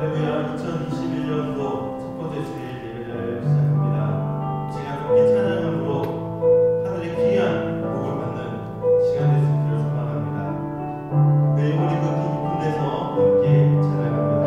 할렐루야. 2021년도 첫 번째 주일 예배를 시작합니다. 이 시간 함께 찬양함으로 하늘의 귀한 복을 받는 시간 됐음을 소망합니다. 내 영혼이 그 깊은 데서 함께 찬양합니다.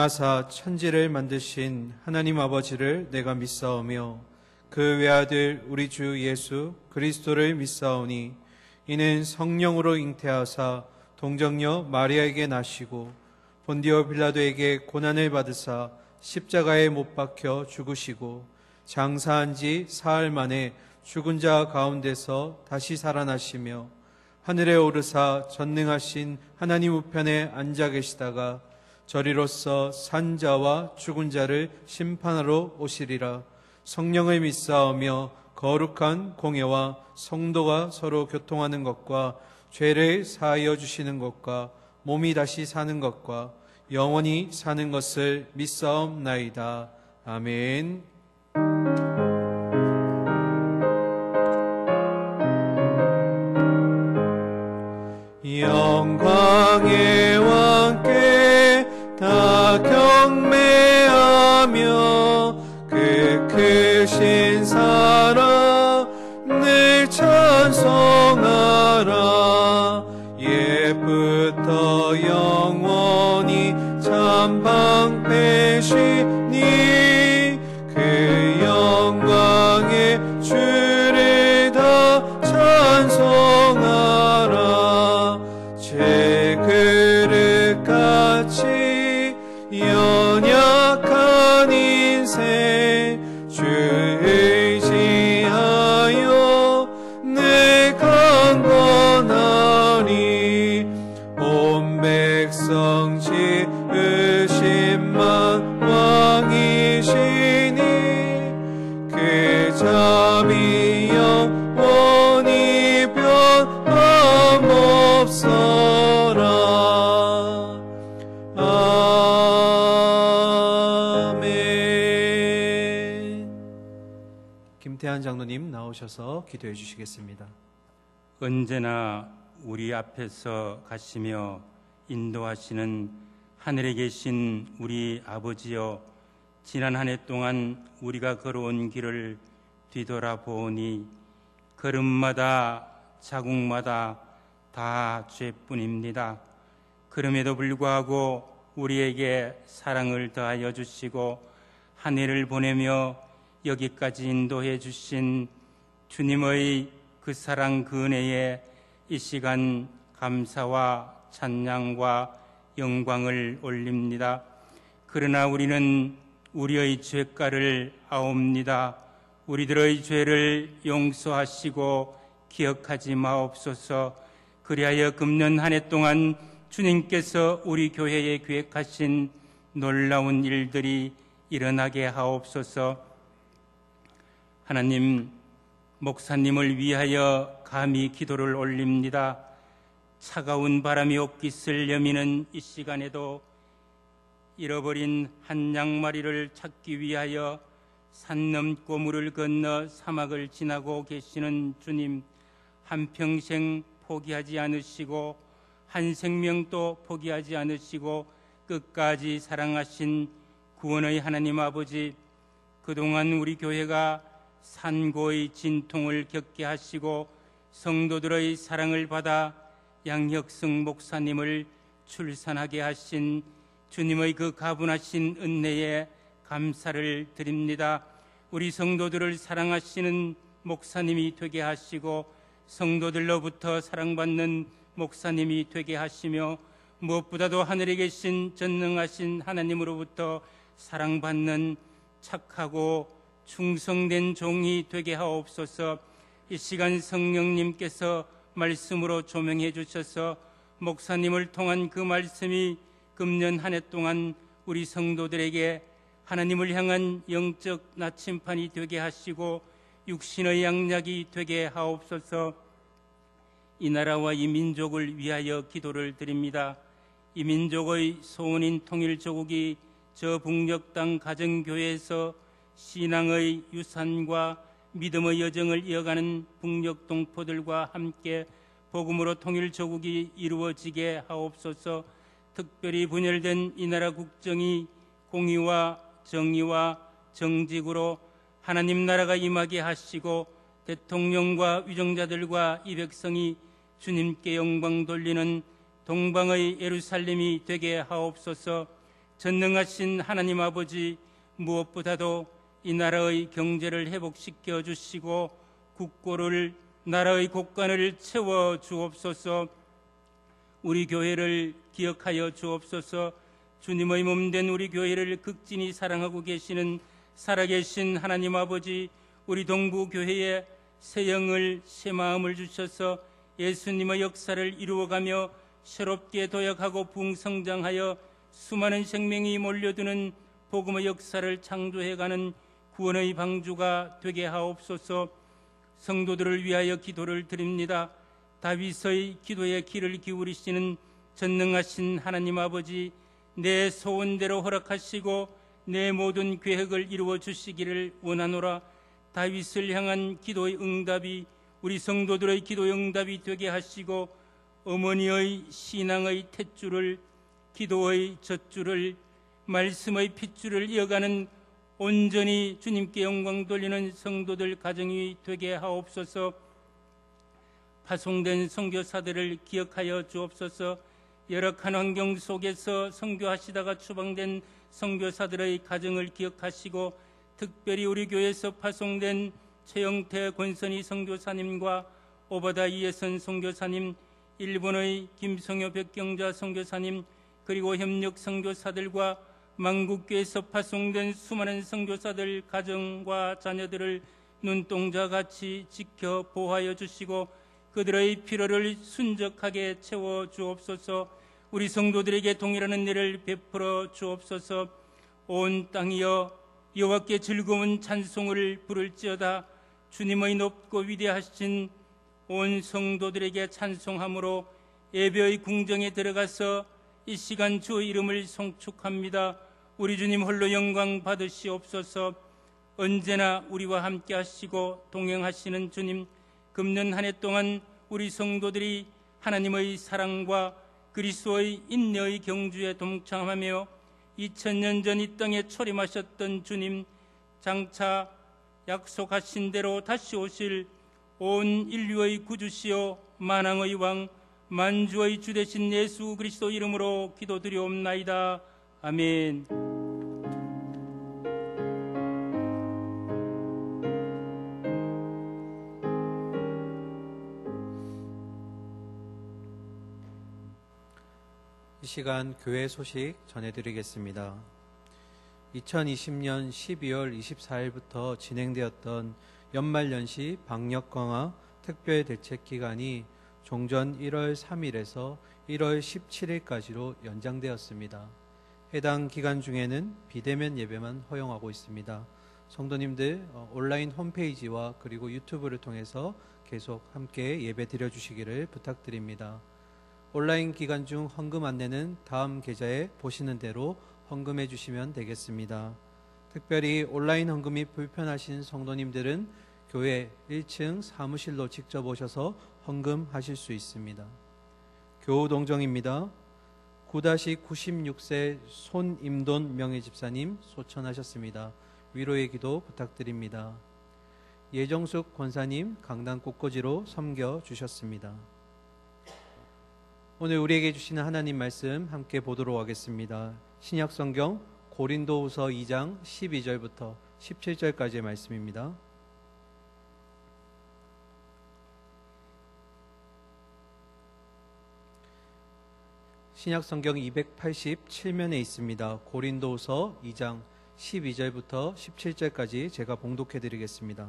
전능하사 천지를 만드신 하나님 아버지를 내가 믿사오며 그 외아들 우리 주 예수 그리스도를 믿사오니 이는 성령으로 잉태하사 동정녀 마리아에게 나시고 본디오 빌라도에게 고난을 받으사 십자가에 못 박혀 죽으시고 장사한 지 사흘 만에 죽은 자 가운데서 다시 살아나시며 하늘에 오르사 전능하신 하나님 우편에 앉아 계시다가 저리로서 산 자와 죽은 자를 심판하러 오시리라. 성령을 믿사오며 거룩한 공예와 성도가 서로 교통하는 것과 죄를 사하여 주시는 것과 몸이 다시 사는 것과 영원히 사는 것을 믿사옵나이다. 아멘. 영광의 왕께 다 경배하며 그 크신 사랑을 찬송하라. 옛부터 영원히 참 방패시니 그 영광의 주를 다 찬송하라. 제 그릇같이 연약한 인생 주 의지하여 늘 강건하리. 온 백성 지으심만 왕이시니 그 잠이 영원히 변함없어라. 김태한 장로님 나오셔서 기도해 주시겠습니다. 언제나 우리 앞에서 가시며 인도하시는 하늘에 계신 우리 아버지여, 지난 한 해 동안 우리가 걸어온 길을 뒤돌아보니 걸음마다 자국마다 다 죄뿐입니다. 그럼에도 불구하고 우리에게 사랑을 더하여 주시고 한 해를 보내며 여기까지 인도해 주신 주님의 그 사랑 그 은혜에 이 시간 감사와 찬양과 영광을 올립니다. 그러나 우리는 우리의 죄가를 아옵니다. 우리들의 죄를 용서하시고 기억하지 마옵소서. 그리하여 금년 한 해 동안 주님께서 우리 교회에 계획하신 놀라운 일들이 일어나게 하옵소서. 하나님, 목사님을 위하여 감히 기도를 올립니다. 차가운 바람이 옷깃을 여미는 이 시간에도 잃어버린 한 양마리를 찾기 위하여 산 넘고 물을 건너 사막을 지나고 계시는 주님, 한평생 포기하지 않으시고 한 생명도 포기하지 않으시고 끝까지 사랑하신 구원의 하나님 아버지, 그동안 우리 교회가 산고의 진통을 겪게 하시고 성도들의 사랑을 받아 양혁승 목사님을 출산하게 하신 주님의 그 가분하신 은혜에 감사를 드립니다. 우리 성도들을 사랑하시는 목사님이 되게 하시고 성도들로부터 사랑받는 목사님이 되게 하시며 무엇보다도 하늘에 계신 전능하신 하나님으로부터 사랑받는 착하고 충성된 종이 되게 하옵소서. 이 시간 성령님께서 말씀으로 조명해 주셔서 목사님을 통한 그 말씀이 금년 한 해 동안 우리 성도들에게 하나님을 향한 영적 나침판이 되게 하시고 육신의 양약이 되게 하옵소서. 이 나라와 이 민족을 위하여 기도를 드립니다. 이 민족의 소원인 통일조국이 저 북녘 땅 가정교회에서 신앙의 유산과 믿음의 여정을 이어가는 북녘 동포들과 함께 복음으로 통일조국이 이루어지게 하옵소서. 특별히 분열된 이 나라 국정이 공의와 정의와 정직으로 하나님 나라가 임하게 하시고 대통령과 위정자들과 이 백성이 주님께 영광 돌리는 동방의 예루살렘이 되게 하옵소서. 전능하신 하나님 아버지, 무엇보다도 이 나라의 경제를 회복시켜 주시고 국고를, 나라의 곳간을 채워 주옵소서. 우리 교회를 기억하여 주옵소서. 주님의 몸된 우리 교회를 극진히 사랑하고 계시는 살아계신 하나님 아버지, 우리 동부교회에 새 영을, 새 마음을 주셔서 예수님의 역사를 이루어가며 새롭게 도약하고 부흥성장하여 수많은 생명이 몰려드는 복음의 역사를 창조해가는 구원의 방주가 되게 하옵소서. 성도들을 위하여 기도를 드립니다. 다윗의 기도에 귀를 기울이시는 전능하신 하나님 아버지, 내 소원대로 허락하시고 내 모든 계획을 이루어 주시기를 원하노라. 다윗을 향한 기도의 응답이 우리 성도들의 기도의 응답이 되게 하시고 어머니의 신앙의 탯줄을, 기도의 젖줄을, 말씀의 핏줄을 이어가는 온전히 주님께 영광 돌리는 성도들 가정이 되게 하옵소서. 파송된 선교사들을 기억하여 주옵소서. 열악한 환경 속에서 선교하시다가 추방된 선교사들의 가정을 기억하시고 특별히 우리 교회에서 파송된 최영태 권선희 선교사님과 오바다 이해선 선교사님, 일본의 김성효 백경자 선교사님, 그리고 협력 선교사들과 만국교회에서 파송된 수많은 선교사들 가정과 자녀들을 눈동자같이 지켜 보호하여 주시고 그들의 필요를 순적하게 채워 주옵소서. 우리 성도들에게 동일한 은혜를 베풀어 주옵소서. 온 땅이여 여호와께 즐거운 찬송을 부를지어다. 주님의 높고 위대하신 온 성도들에게 찬송함으로 예배의 궁정에 들어가서 이 시간 주의 이름을 송축합니다. 우리 주님 홀로 영광 받으시옵소서. 언제나 우리와 함께 하시고 동행하시는 주님, 금년 한 해 동안 우리 성도들이 하나님의 사랑과 그리스도의 인내의 경주에 동참하며 2000년 전 이 땅에 초림하셨던 주님, 장차 약속하신 대로 다시 오실 온 인류의 구주시요 만왕의 왕 만주의 주 되신 예수 그리스도 이름으로 기도드리옵나이다. 아멘. 이 시간 교회 소식 전해드리겠습니다. 2020년 12월 24일부터 진행되었던 연말연시 방역 강화 특별 대책 기간이 종전 1월 3일에서 1월 17일까지로 연장되었습니다. 해당 기간 중에는 비대면 예배만 허용하고 있습니다. 성도님들 온라인 홈페이지와 그리고 유튜브를 통해서 계속 함께 예배 드려주시기를 부탁드립니다. 온라인 기간 중 헌금 안내는 다음 계좌에 보시는 대로 헌금해 주시면 되겠습니다. 특별히 온라인 헌금이 불편하신 성도님들은 교회 1층 사무실로 직접 오셔서 헌금하실 수 있습니다. 교우동정입니다. 9-96세 손임돈 명예집사님 소천하셨습니다. 위로의 기도 부탁드립니다. 예정숙 권사님 강단 꽃꽂이로 섬겨주셨습니다. 오늘 우리에게 주시는 하나님 말씀 함께 보도록 하겠습니다. 신약성경 고린도후서 2장 12절부터 17절까지의 말씀입니다. 신약성경 287면에 있습니다. 고린도후서 2장 12절부터 17절까지 제가 봉독해 드리겠습니다.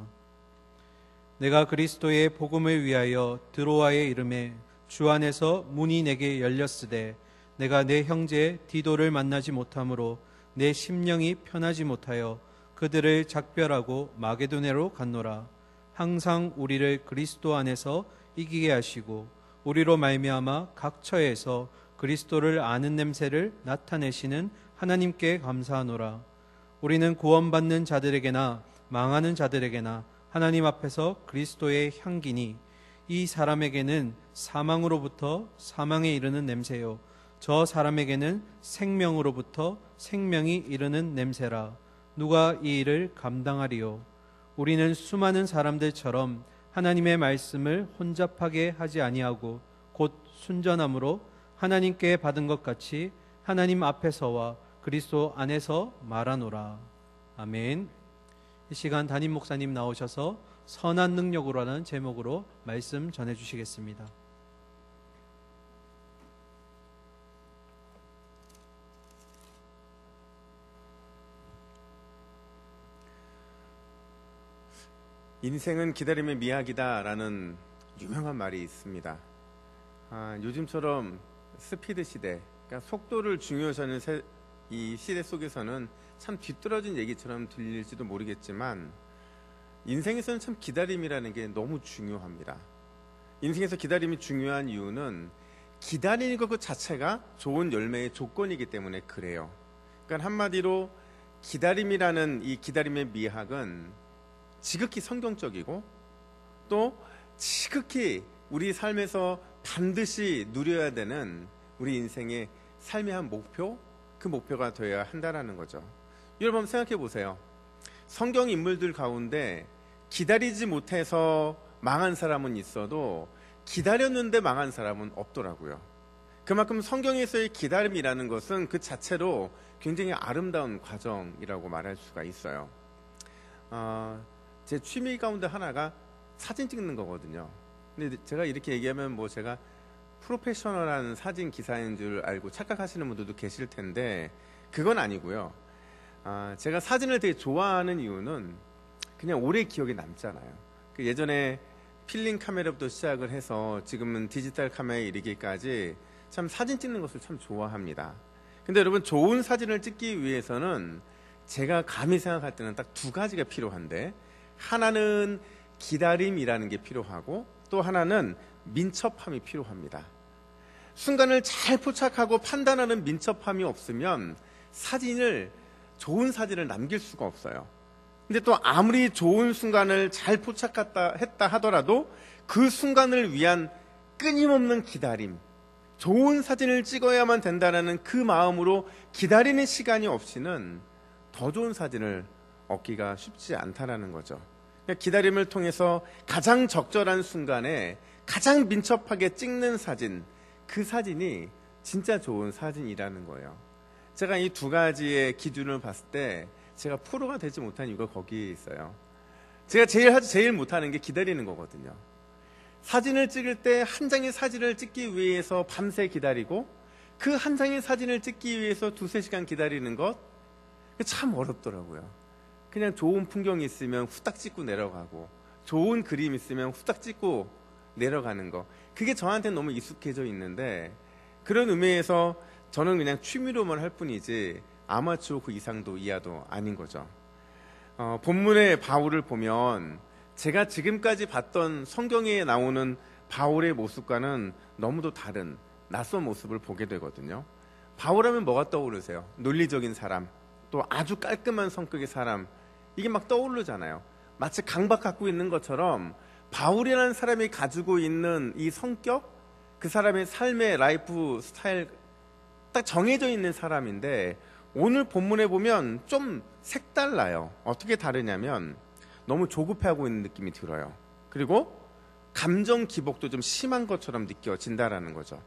내가 그리스도의 복음을 위하여 드로아에 이름에 주 안에서 문이 내게 열렸으되 내가 내 형제 디도를 만나지 못하므로 내 심령이 편하지 못하여 그들을 작별하고 마게도냐로 갔노라. 항상 우리를 그리스도 안에서 이기게 하시고 우리로 말미암아 각 처에서 그리스도를 아는 냄새를 나타내시는 하나님께 감사하노라. 우리는 구원받는 자들에게나 망하는 자들에게나 하나님 앞에서 그리스도의 향기니 이 사람에게는 사망으로부터 사망에 이르는 냄새요 저 사람에게는 생명으로부터 생명이 이르는 냄새라. 누가 이 일을 감당하리요? 우리는 수많은 사람들처럼 하나님의 말씀을 혼잡하게 하지 아니하고 곧 순전함으로 하나님께 받은 것 같이 하나님 앞에서와 그리스도 안에서 말하노라. 아멘. 이 시간 담임 목사님 나오셔서 선한 능력으로라는 제목으로 말씀 전해주시겠습니다. 인생은 기다림의 미학이다라는 유명한 말이 있습니다. 요즘처럼 스피드 시대, 그러니까 속도를 중요시하는 이 시대 속에서는 참 뒤떨어진 얘기처럼 들릴지도 모르겠지만 인생에서는 참 기다림이라는 게 너무 중요합니다. 인생에서 기다림이 중요한 이유는 기다리는 것 그 자체가 좋은 열매의 조건이기 때문에 그래요. 그러니까 한마디로 기다림이라는 이 기다림의 미학은 지극히 성경적이고 또 지극히 우리 삶에서 반드시 누려야 되는 우리 인생의 삶의 한 목표, 그 목표가 되어야 한다는 거죠. 여러분 한번 생각해 보세요. 성경 인물들 가운데 기다리지 못해서 망한 사람은 있어도 기다렸는데 망한 사람은 없더라고요. 그만큼 성경에서의 기다림이라는 것은 그 자체로 굉장히 아름다운 과정이라고 말할 수가 있어요. 제 취미 가운데 하나가 사진 찍는 거거든요. 근데 제가 이렇게 얘기하면 뭐 제가 프로페셔널한 사진 기사인 줄 알고 착각하시는 분들도 계실 텐데 그건 아니고요. 제가 사진을 되게 좋아하는 이유는 그냥 오래 기억에 남잖아요. 예전에 필름 카메라부터 시작을 해서 지금은 디지털 카메라에 이르기까지 참 사진 찍는 것을 참 좋아합니다. 근데 여러분 좋은 사진을 찍기 위해서는 제가 감히 생각할 때는 딱 두 가지가 필요한데 하나는 기다림이라는 게 필요하고 또 하나는 민첩함이 필요합니다. 순간을 잘 포착하고 판단하는 민첩함이 없으면 좋은 사진을 남길 수가 없어요. 근데 또 아무리 좋은 순간을 잘 포착했다 하더라도 그 순간을 위한 끊임없는 기다림, 좋은 사진을 찍어야만 된다는 그 마음으로 기다리는 시간이 없이는 더 좋은 사진을 얻기가 쉽지 않다는 거죠. 기다림을 통해서 가장 적절한 순간에 가장 민첩하게 찍는 사진, 그 사진이 진짜 좋은 사진이라는 거예요. 제가 이 두 가지의 기준을 봤을 때 제가 프로가 되지 못한 이유가 거기에 있어요. 제가 제일 못하는 게 기다리는 거거든요. 사진을 찍을 때 한 장의 사진을 찍기 위해서 밤새 기다리고 그 한 장의 사진을 찍기 위해서 2-3시간 기다리는 것 참 어렵더라고요. 그냥 좋은 풍경이 있으면 후딱 찍고 내려가고 좋은 그림 있으면 후딱 찍고 내려가는 거, 그게 저한테는 너무 익숙해져 있는데 그런 의미에서 저는 그냥 취미로만 할 뿐이지 아마추어 그 이상도 이하도 아닌 거죠. 본문의 바울을 보면 제가 지금까지 봤던 성경에 나오는 바울의 모습과는 너무도 다른 낯선 모습을 보게 되거든요. 바울하면 뭐가 떠오르세요? 논리적인 사람, 또 아주 깔끔한 성격의 사람, 이게 막 떠오르잖아요. 마치 강박 갖고 있는 것처럼 바울이라는 사람이 가지고 있는 이 성격, 그 사람의 삶의 라이프 스타일 딱 정해져 있는 사람인데 오늘 본문에 보면 좀 색달라요. 어떻게 다르냐면 너무 조급해하고 있는 느낌이 들어요. 그리고 감정 기복도 좀 심한 것처럼 느껴진다라는 거죠.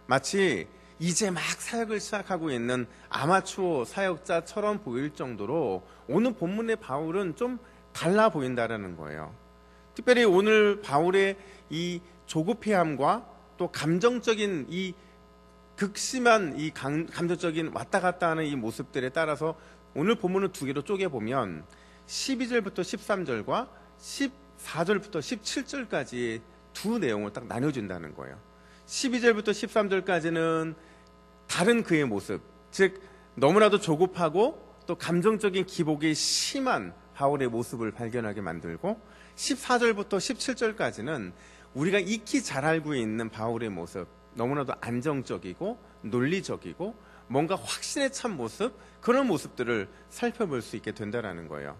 마치 이제 막 사역을 시작하고 있는 아마추어 사역자처럼 보일 정도로 오늘 본문의 바울은 좀 달라 보인다라는 거예요. 특별히 오늘 바울의 이 조급해함과 또 감정적인 이 극심한 이 감정적인 왔다 갔다 하는 이 모습들에 따라서 오늘 본문을 두 개로 쪼개보면 12절부터 13절과 14절부터 17절까지 두 내용을 딱 나눠준다는 거예요. 12절부터 13절까지는 다른 그의 모습, 즉 너무나도 조급하고 또 감정적인 기복이 심한 바울의 모습을 발견하게 만들고 14절부터 17절까지는 우리가 익히 잘 알고 있는 바울의 모습, 너무나도 안정적이고 논리적이고 뭔가 확신에 찬 모습, 그런 모습들을 살펴볼 수 있게 된다는 거예요.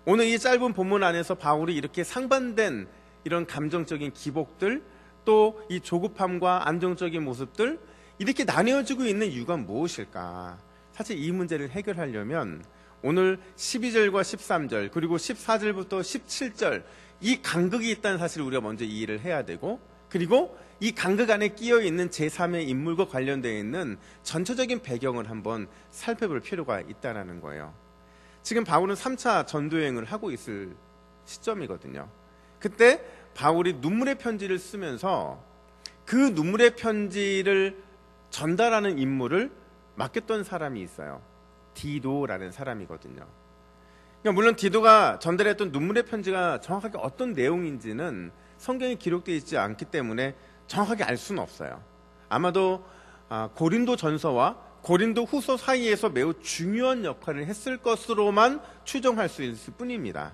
오늘 이 짧은 본문 안에서 바울이 이렇게 상반된 이런 감정적인 기복들, 또 이 조급함과 안정적인 모습들, 이렇게 나뉘어지고 있는 이유가 무엇일까? 사실 이 문제를 해결하려면 오늘 12절과 13절 그리고 14절부터 17절 이 간극이 있다는 사실을 우리가 먼저 이해를 해야 되고, 그리고 이 간극 안에 끼어 있는 제3의 인물과 관련되어 있는 전체적인 배경을 한번 살펴볼 필요가 있다는 거예요. 지금 바울은 3차 전도여행을 하고 있을 시점이거든요. 그때 바울이 눈물의 편지를 쓰면서 그 눈물의 편지를 전달하는 임무를 맡겼던 사람이 있어요. 디도라는 사람이거든요. 그러니까 물론 디도가 전달했던 눈물의 편지가 정확하게 어떤 내용인지는 성경에 기록되어 있지 않기 때문에 정확하게 알 수는 없어요. 아마도 고린도 전서와 고린도 후서 사이에서 매우 중요한 역할을 했을 것으로만 추정할 수 있을 뿐입니다.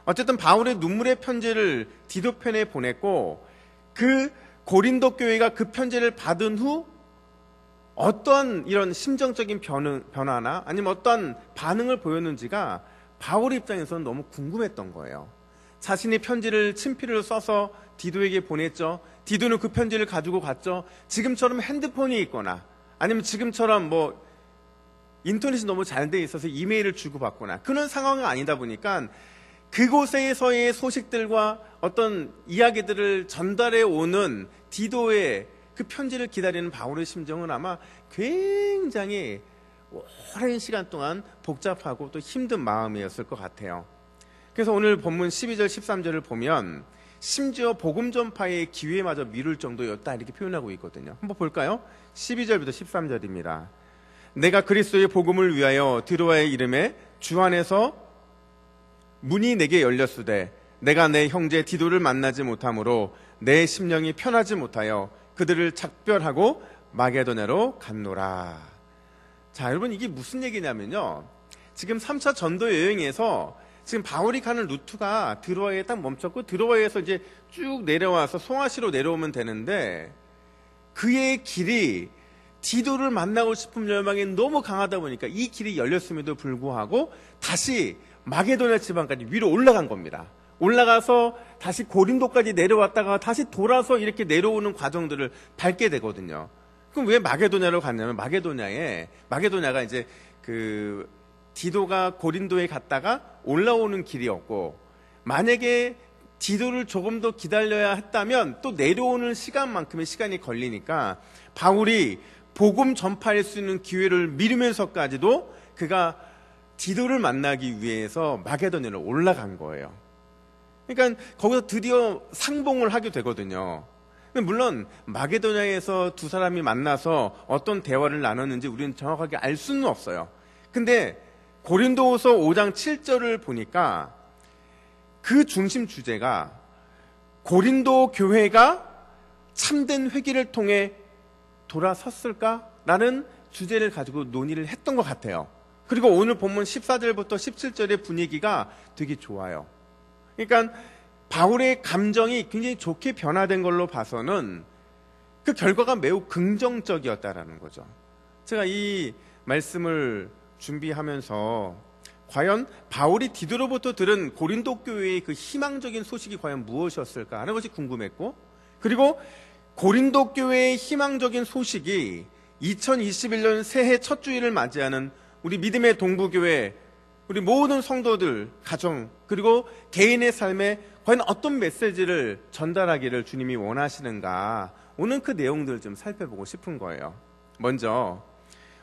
어쨌든 바울의 눈물의 편지를 디도 편에 보냈고 그 고린도 교회가 그 편지를 받은 후 어떤 이런 심정적인 변화나 아니면 어떤 반응을 보였는지가 바울 입장에서는 너무 궁금했던 거예요. 자신이 편지를 친필로 써서 디도에게 보냈죠. 디도는 그 편지를 가지고 갔죠. 지금처럼 핸드폰이 있거나 아니면 지금처럼 뭐 인터넷이 너무 잘 돼 있어서 이메일을 주고받거나 그런 상황이 아니다 보니까 그곳에서의 소식들과 어떤 이야기들을 전달해 오는 디도의 그 편지를 기다리는 바울의 심정은 아마 굉장히 오랜 시간 동안 복잡하고 또 힘든 마음이었을 것 같아요. 그래서 오늘 본문 12절 13절을 보면 심지어 복음 전파의 기회마저 미룰 정도였다 이렇게 표현하고 있거든요. 한번 볼까요? 12절부터 13절입니다. 내가 그리스도의 복음을 위하여 디도아의 이름에 주 안에서 문이 내게 열렸으되 내가 내 형제 디도를 만나지 못하므로 내 심령이 편하지 못하여 그들을 작별하고 마게도냐로 갔노라. 자, 여러분 이게 무슨 얘기냐면요. 지금 3차 전도 여행에서 지금 바울이 가는 루트가 드로아에 딱 멈췄고 드로아에서 이제 쭉 내려와서 송아시로 내려오면 되는데 그의 길이 디도를 만나고 싶은 열망이 너무 강하다 보니까 이 길이 열렸음에도 불구하고 다시 마게도냐 지방까지 위로 올라간 겁니다. 올라가서 다시 고린도까지 내려왔다가 다시 돌아서 이렇게 내려오는 과정들을 밟게 되거든요. 그럼 왜 마게도냐로 갔냐면 마게도냐가 이제 그 디도가 고린도에 갔다가 올라오는 길이었고 만약에 디도를 조금 더 기다려야 했다면 또 내려오는 시간만큼의 시간이 걸리니까 바울이 복음 전파할 수 있는 기회를 미루면서까지도 그가 디도를 만나기 위해서 마게도냐로 올라간 거예요. 그러니까 거기서 드디어 상봉을 하게 되거든요. 물론 마게도냐에서 두 사람이 만나서 어떤 대화를 나눴는지 우리는 정확하게 알 수는 없어요. 근데 고린도후서 5장 7절을 보니까 그 중심 주제가 고린도 교회가 참된 회개를 통해 돌아섰을까라는 주제를 가지고 논의를 했던 것 같아요. 그리고 오늘 본문 14절부터 17절의 분위기가 되게 좋아요. 그러니까 바울의 감정이 굉장히 좋게 변화된 걸로 봐서는 그 결과가 매우 긍정적이었다라는 거죠. 제가 이 말씀을 준비하면서 과연 바울이 디도로부터 들은 고린도 교회의 그 희망적인 소식이 과연 무엇이었을까 하는 것이 궁금했고, 그리고 고린도 교회의 희망적인 소식이 2021년 새해 첫 주일을 맞이하는 우리 믿음의 동부교회 우리 모든 성도들 가정 그리고 개인의 삶에 과연 어떤 메시지를 전달하기를 주님이 원하시는가, 오늘 그 내용들을 좀 살펴보고 싶은 거예요.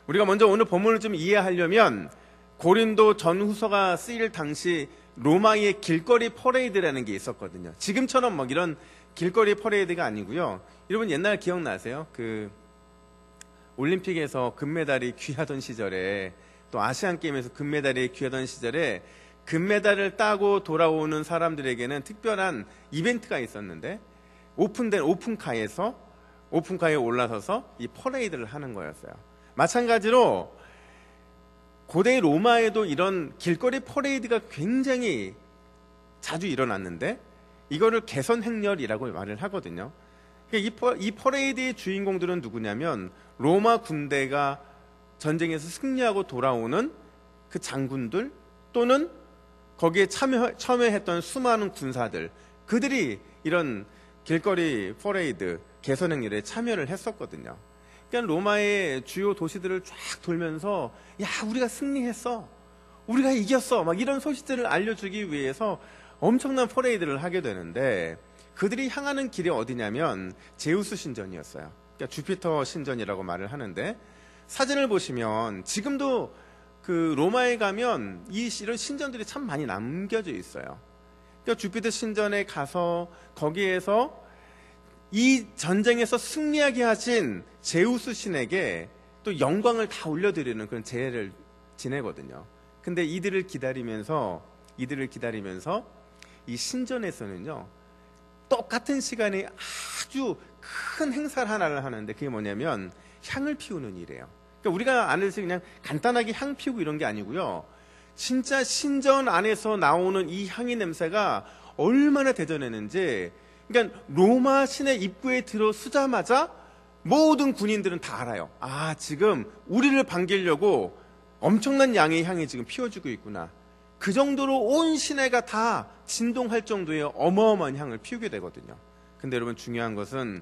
우리가 먼저 오늘 본문을 좀 이해하려면 고린도 전후서가 쓰일 당시 로마의 길거리 퍼레이드라는 게 있었거든요. 지금처럼 막 이런 길거리 퍼레이드가 아니고요. 여러분 옛날 기억나세요? 그 올림픽에서 금메달이 귀하던 시절에, 또 아시안 게임에서 금메달이 귀하던 시절에 금메달을 따고 돌아오는 사람들에게는 특별한 이벤트가 있었는데 오픈된 오픈카에 올라서서 이 퍼레이드를 하는 거였어요. 마찬가지로 고대 로마에도 이런 길거리 퍼레이드가 굉장히 자주 일어났는데 이거를 개선행렬이라고 말을 하거든요. 이 퍼레이드의 주인공들은 누구냐면 로마 군대가 전쟁에서 승리하고 돌아오는 그 장군들 또는 거기에 참여했던 수많은 군사들, 그들이 이런 길거리 퍼레이드 개선행렬에 참여를 했었거든요. 그러니까 로마의 주요 도시들을 쫙 돌면서 야, 우리가 승리했어, 우리가 이겼어 막 이런 소식들을 알려주기 위해서 엄청난 퍼레이드를 하게 되는데, 그들이 향하는 길이 어디냐면 제우스 신전이었어요. 그러니까 주피터 신전이라고 말을 하는데, 사진을 보시면 지금도 그 로마에 가면 이런 신전들이 참 많이 남겨져 있어요. 그러니까 주피터 신전에 가서 거기에서 이 전쟁에서 승리하게 하신 제우스 신에게 또 영광을 다 올려드리는 그런 제를 지내거든요. 근데 이들을 기다리면서 이 신전에서는요, 똑같은 시간에 아주 큰 행사를 하나를 하는데, 그게 뭐냐면 향을 피우는 일이에요. 그러니까 우리가 안에서 그냥 간단하게 향 피우고 이런 게 아니고요, 진짜 신전 안에서 나오는 이 향의 냄새가 얼마나 대전했는지, 그러니까 로마 시내 입구에 들어서자마자 모든 군인들은 다 알아요. 아, 지금 우리를 반기려고 엄청난 양의 향이 지금 피워지고 있구나. 그 정도로 온 시내가 다 진동할 정도의 어마어마한 향을 피우게 되거든요. 근데 여러분, 중요한 것은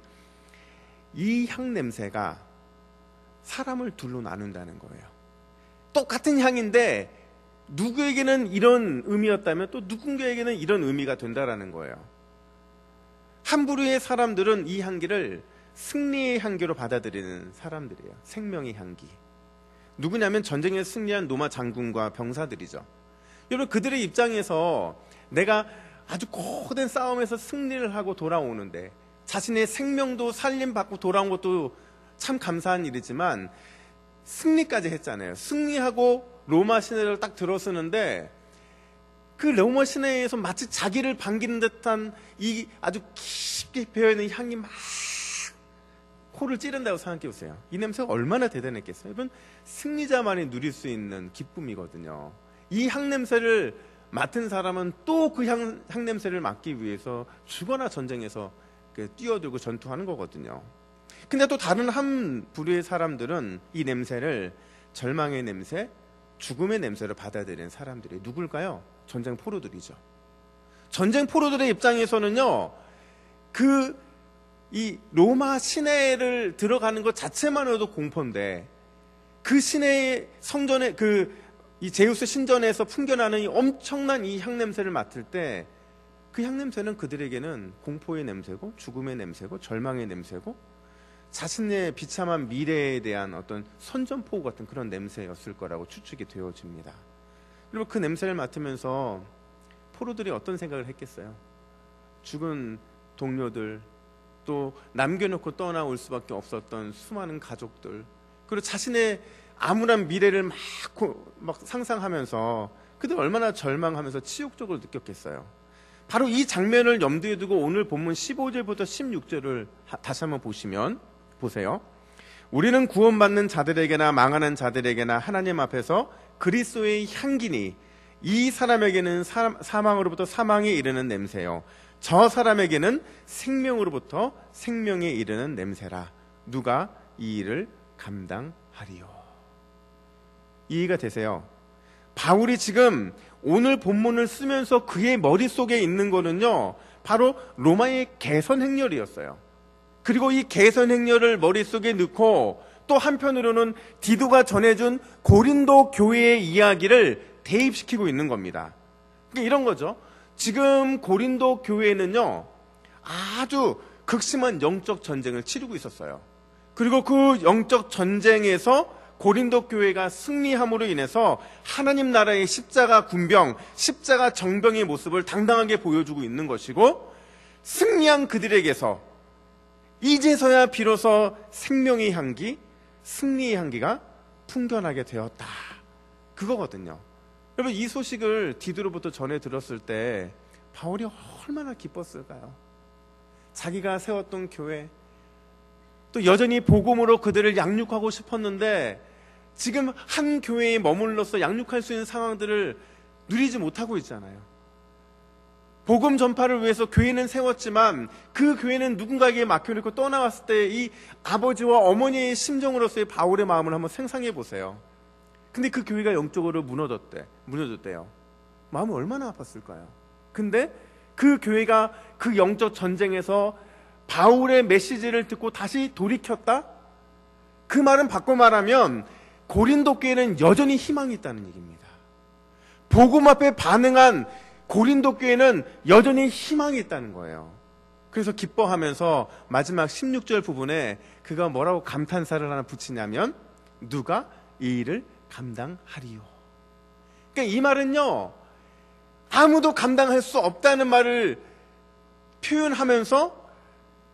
이 향 냄새가 사람을 둘로 나눈다는 거예요. 똑같은 향인데 누구에게는 이런 의미였다면 또 누군가에게는 이런 의미가 된다라는 거예요. 한 부류의 사람들은 이 향기를 승리의 향기로 받아들이는 사람들이에요. 생명의 향기. 누구냐면 전쟁에 승리한 로마 장군과 병사들이죠. 여러분, 그들의 입장에서 내가 아주 고된 싸움에서 승리를 하고 돌아오는데, 자신의 생명도 살림받고 돌아온 것도 참 감사한 일이지만 승리까지 했잖아요. 승리하고 로마 시내를 딱 들어서는데 그 로마 시내에서 마치 자기를 반기는 듯한 이 아주 깊게 배어있는 향이 막 코를 찌른다고 생각해 보세요. 이 냄새가 얼마나 대단했겠어요. 여러분, 승리자만이 누릴 수 있는 기쁨이거든요. 이 향 냄새를 맡은 사람은 또 그 향 냄새를 맡기 위해서 죽거나 전쟁에서 뛰어들고 전투하는 거거든요. 근데 또 다른 한 부류의 사람들은 이 냄새를 절망의 냄새, 죽음의 냄새로 받아들이는 사람들이 누굴까요? 전쟁 포로들이죠. 전쟁 포로들의 입장에서는요, 이 로마 시내를 들어가는 것 자체만으로도 공포인데, 그 시내의 성전에 이 제우스 신전에서 풍겨나는 이 엄청난 이 향냄새를 맡을 때, 그 향냄새는 그들에게는 공포의 냄새고, 죽음의 냄새고, 절망의 냄새고, 자신의 비참한 미래에 대한 어떤 선전포고 같은 그런 냄새였을 거라고 추측이 되어집니다. 그리고 그 냄새를 맡으면서 포로들이 어떤 생각을 했겠어요? 죽은 동료들, 또 남겨놓고 떠나올 수밖에 없었던 수많은 가족들, 그리고 자신의 암울한 미래를 막 상상하면서 그들 얼마나 절망하면서 치욕적으로 느꼈겠어요. 바로 이 장면을 염두에 두고 오늘 본문 15절부터 16절을 다시 한번 보세요. 우리는 구원받는 자들에게나 망하는 자들에게나 하나님 앞에서 그리스도의 향기니, 이 사람에게는 사망으로부터 사망에 이르는 냄새요, 저 사람에게는 생명으로부터 생명에 이르는 냄새라. 누가 이 일을 감당하리요? 이해가 되세요? 바울이 지금 오늘 본문을 쓰면서 그의 머릿속에 있는 거는요, 바로 로마의 개선 행렬이었어요. 그리고 이 개선 행렬을 머릿속에 넣고 또 한편으로는 디도가 전해준 고린도 교회의 이야기를 대입시키고 있는 겁니다. 그러니까 이런 거죠. 지금 고린도 교회는요, 아주 극심한 영적 전쟁을 치르고 있었어요. 그리고 그 영적 전쟁에서 고린도 교회가 승리함으로 인해서 하나님 나라의 십자가 군병, 십자가 정병의 모습을 당당하게 보여주고 있는 것이고, 승리한 그들에게서 이제서야 비로소 생명의 향기, 승리의 향기가 풍겨나게 되었다. 그거거든요. 여러분, 이 소식을 디도로부터 전해 들었을 때 바울이 얼마나 기뻤을까요? 자기가 세웠던 교회, 또 여전히 복음으로 그들을 양육하고 싶었는데 지금 한 교회에 머물러서 양육할 수 있는 상황들을 누리지 못하고 있잖아요. 복음 전파를 위해서 교회는 세웠지만 그 교회는 누군가에게 맡겨놓고 떠나왔을 때 이 아버지와 어머니의 심정으로서의 바울의 마음을 한번 상상해 보세요. 근데 그 교회가 영적으로 무너졌대요. 마음이 얼마나 아팠을까요? 근데 그 교회가 그 영적 전쟁에서 바울의 메시지를 듣고 다시 돌이켰다? 그 말은 바꿔 말하면 고린도 교회는 여전히 희망이 있다는 얘기입니다. 복음 앞에 반응한 고린도 교회는 여전히 희망이 있다는 거예요. 그래서 기뻐하면서 마지막 16절 부분에 그가 뭐라고 감탄사를 하나 붙이냐면 누가 이 일을 감당하리요. 그러니까 이 말은요, 아무도 감당할 수 없다는 말을 표현하면서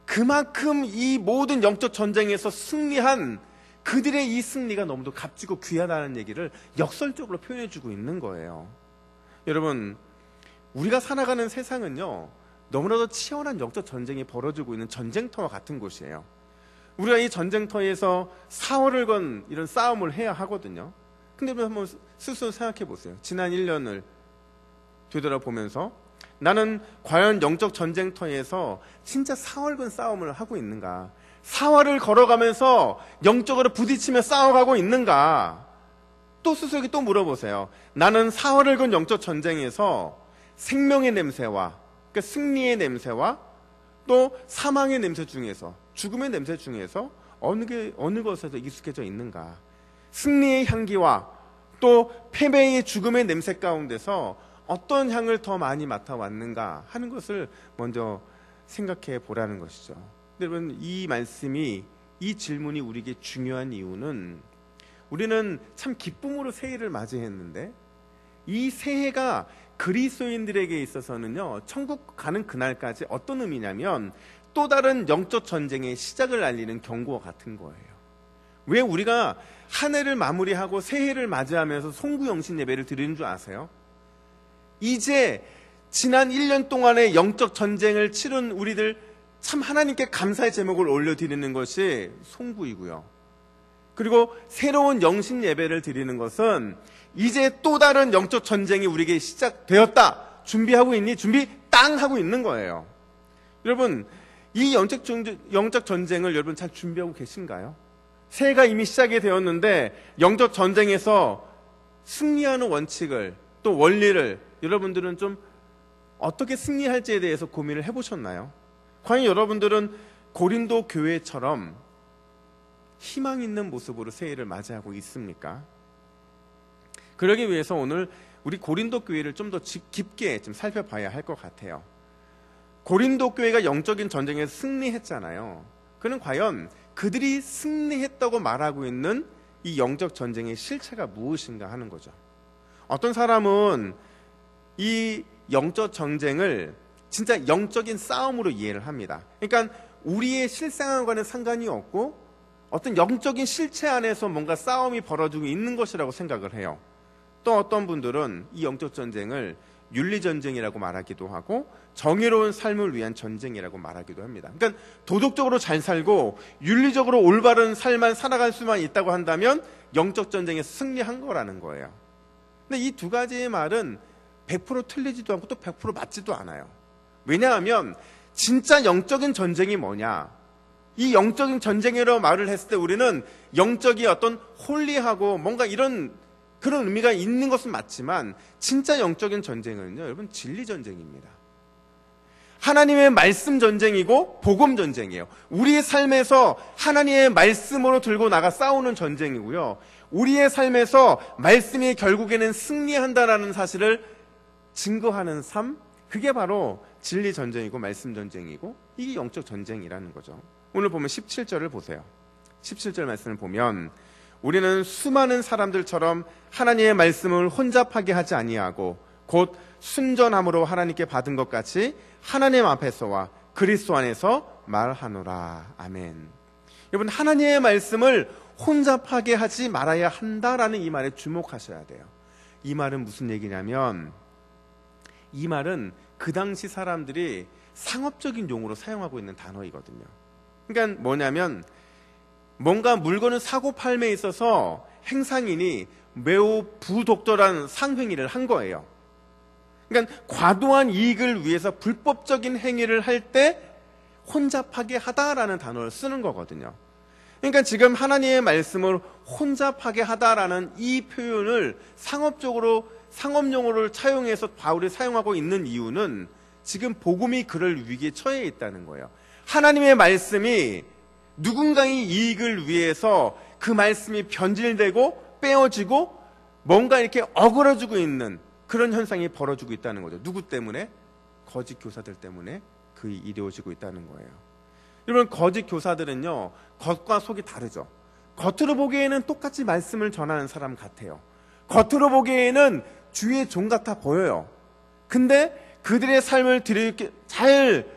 그만큼 이 모든 영적 전쟁에서 승리한 그들의 이 승리가 너무도 값지고 귀하다는 얘기를 역설적으로 표현해주고 있는 거예요. 여러분, 우리가 살아가는 세상은요, 너무나도 치열한 영적 전쟁이 벌어지고 있는 전쟁터와 같은 곳이에요. 우리가 이 전쟁터에서 사활을 건 이런 싸움을 해야 하거든요. 근데 한번 스스로 생각해 보세요. 지난 1년을 되돌아보면서 나는 과연 영적 전쟁터에서 진짜 사활 건 싸움을 하고 있는가? 사활을 걸어가면서 영적으로 부딪히며 싸워가고 있는가? 또 스스로에게 또 물어보세요. 나는 사활을 건 영적 전쟁에서 생명의 냄새와 그러니까 승리의 냄새와 또 사망의 냄새 중에서 죽음의 냄새 중에서 어느 것에서 익숙해져 있는가? 승리의 향기와 또 패배의 죽음의 냄새 가운데서 어떤 향을 더 많이 맡아왔는가 하는 것을 먼저 생각해 보라는 것이죠. 여러분, 이 말씀이, 이 질문이 우리에게 중요한 이유는 우리는 참 기쁨으로 새해를 맞이했는데 이 새해가 그리스도인들에게 있어서는요, 천국 가는 그날까지 어떤 의미냐면 또 다른 영적 전쟁의 시작을 알리는 경고와 같은 거예요. 왜 우리가 한 해를 마무리하고 새해를 맞이하면서 송구영신 예배를 드리는 줄 아세요? 이제 지난 1년 동안의 영적 전쟁을 치른 우리들 참 하나님께 감사의 제목을 올려드리는 것이 송구이고요. 그리고 새로운 영신 예배를 드리는 것은 이제 또 다른 영적 전쟁이 우리에게 시작되었다. 준비하고 있니? 준비 땅 하고 있는 거예요. 여러분, 이 영적 전쟁을 여러분 잘 준비하고 계신가요? 새해가 이미 시작이 되었는데 영적 전쟁에서 승리하는 원칙을 또 원리를 여러분들은 좀 어떻게 승리할지에 대해서 고민을 해보셨나요? 과연 여러분들은 고린도 교회처럼 희망 있는 모습으로 새해를 맞이하고 있습니까? 그러기 위해서 오늘 우리 고린도 교회를 좀 더 깊게 좀 살펴봐야 할 것 같아요. 고린도 교회가 영적인 전쟁에서 승리했잖아요. 그는 과연 그들이 승리했다고 말하고 있는 이 영적 전쟁의 실체가 무엇인가 하는 거죠. 어떤 사람은 이 영적 전쟁을 진짜 영적인 싸움으로 이해를 합니다. 그러니까 우리의 실생활과는 상관이 없고 어떤 영적인 실체 안에서 뭔가 싸움이 벌어지고 있는 것이라고 생각을 해요. 또 어떤 분들은 이 영적 전쟁을 윤리전쟁이라고 말하기도 하고 정의로운 삶을 위한 전쟁이라고 말하기도 합니다. 그러니까 도덕적으로 잘 살고 윤리적으로 올바른 삶만 살아갈 수만 있다고 한다면 영적 전쟁에서 승리한 거라는 거예요. 근데 이 두 가지의 말은 100% 틀리지도 않고 또 100% 맞지도 않아요. 왜냐하면 진짜 영적인 전쟁이 뭐냐? 이 영적인 전쟁이라고 말을 했을 때 우리는 영적이 어떤 홀리하고 뭔가 이런 그런 의미가 있는 것은 맞지만 진짜 영적인 전쟁은요, 여러분 진리 전쟁입니다. 하나님의 말씀 전쟁이고 복음 전쟁이에요. 우리의 삶에서 하나님의 말씀으로 들고 나가 싸우는 전쟁이고요. 우리의 삶에서 말씀이 결국에는 승리한다라는 사실을 증거하는 삶, 그게 바로 진리 전쟁이고 말씀 전쟁이고 이게 영적 전쟁이라는 거죠. 오늘 보면 17절을 보세요. 17절 말씀을 보면 우리는 수많은 사람들처럼 하나님의 말씀을 혼잡하게 하지 아니하고 곧 순전함으로 하나님께 받은 것 같이 하나님 앞에서와 그리스도 안에서 말하노라. 아멘. 여러분, 하나님의 말씀을 혼잡하게 하지 말아야 한다라는 이 말에 주목하셔야 돼요. 이 말은 무슨 얘기냐면 이 말은 그 당시 사람들이 상업적인 용어로 사용하고 있는 단어이거든요. 그러니까 뭐냐면 뭔가 물건을 사고 팔매에 있어서 행상인이 매우 부독돌한 상행위를 한 거예요. 그러니까 과도한 이익을 위해서 불법적인 행위를 할 때 혼잡하게 하다라는 단어를 쓰는 거거든요. 그러니까 지금 하나님의 말씀을 혼잡하게 하다라는 이 표현을 상업적으로 상업용어를 차용해서 바울이 사용하고 있는 이유는 지금 복음이 그럴 위기에 처해 있다는 거예요. 하나님의 말씀이 누군가의 이익을 위해서 그 말씀이 변질되고 빼어지고 뭔가 이렇게 어그러지고 있는 그런 현상이 벌어지고 있다는 거죠. 누구 때문에? 거짓 교사들 때문에, 그 이루어지고 있다는 거예요. 여러분, 거짓 교사들은요, 겉과 속이 다르죠. 겉으로 보기에는 똑같이 말씀을 전하는 사람 같아요. 겉으로 보기에는 주의 종 같아 보여요. 근데 그들의 삶을 잘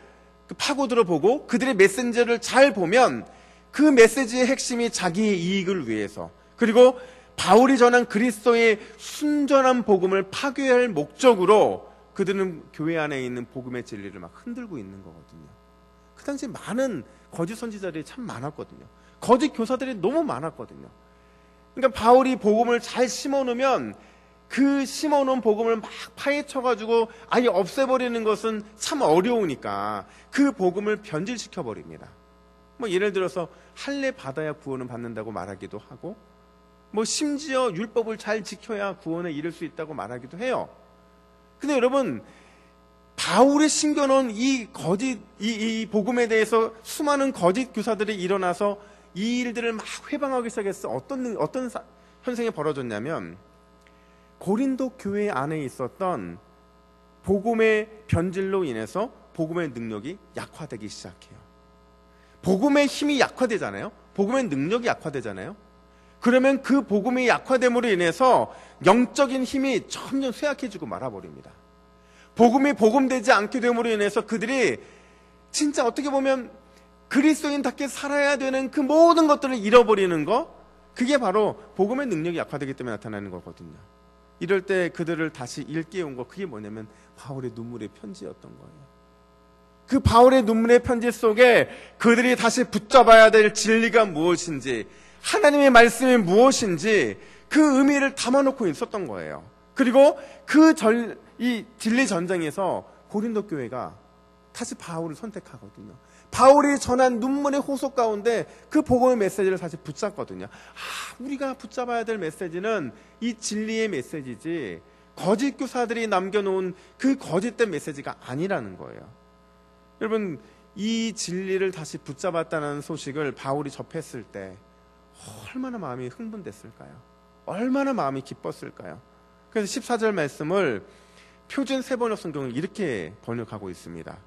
파고들어 보고 그들의 메신저를 잘 보면 그 메시지의 핵심이 자기의 이익을 위해서, 그리고 바울이 전한 그리스도의 순전한 복음을 파괴할 목적으로 그들은 교회 안에 있는 복음의 진리를 막 흔들고 있는 거거든요. 그 당시 많은 거짓 선지자들이 참 많았거든요. 거짓 교사들이 너무 많았거든요. 그러니까 바울이 복음을 잘 심어놓으면 그 심어놓은 복음을 막 파헤쳐가지고 아예 없애버리는 것은 참 어려우니까 그 복음을 변질시켜버립니다. 뭐 예를 들어서 할례 받아야 구원을 받는다고 말하기도 하고, 뭐 심지어 율법을 잘 지켜야 구원에 이를 수 있다고 말하기도 해요. 근데 여러분, 바울이 심겨놓은 이 거짓, 이 복음에 대해서 수많은 거짓 교사들이 일어나서 이 일들을 막 회방하기 시작했어. 어떤 현상이 벌어졌냐면, 고린도 교회 안에 있었던 복음의 변질로 인해서 복음의 능력이 약화되기 시작해요. 복음의 힘이 약화되잖아요. 복음의 능력이 약화되잖아요. 그러면 그 복음이 약화됨으로 인해서 영적인 힘이 점점 쇠약해지고 말아버립니다. 복음이 복음되지 않게 됨으로 인해서 그들이 진짜 어떻게 보면 그리스도인답게 살아야 되는 그 모든 것들을 잃어버리는 거, 그게 바로 복음의 능력이 약화되기 때문에 나타나는 거거든요. 이럴 때 그들을 다시 일깨운 거, 그게 뭐냐면 바울의 눈물의 편지였던 거예요. 그 바울의 눈물의 편지 속에 그들이 다시 붙잡아야 될 진리가 무엇인지, 하나님의 말씀이 무엇인지 그 의미를 담아놓고 있었던 거예요. 그리고 이 진리 전쟁에서 고린도 교회가 다시 바울을 선택하거든요. 바울이 전한 눈물의 호소 가운데 그 복음의 메시지를 다시 붙잡거든요. 우리가 붙잡아야 될 메시지는 이 진리의 메시지지 거짓 교사들이 남겨놓은 그 거짓된 메시지가 아니라는 거예요. 여러분, 이 진리를 다시 붙잡았다는 소식을 바울이 접했을 때 얼마나 마음이 흥분됐을까요? 얼마나 마음이 기뻤을까요? 그래서 14절 말씀을 표준 세번역 성경을 이렇게 번역하고 있습니다.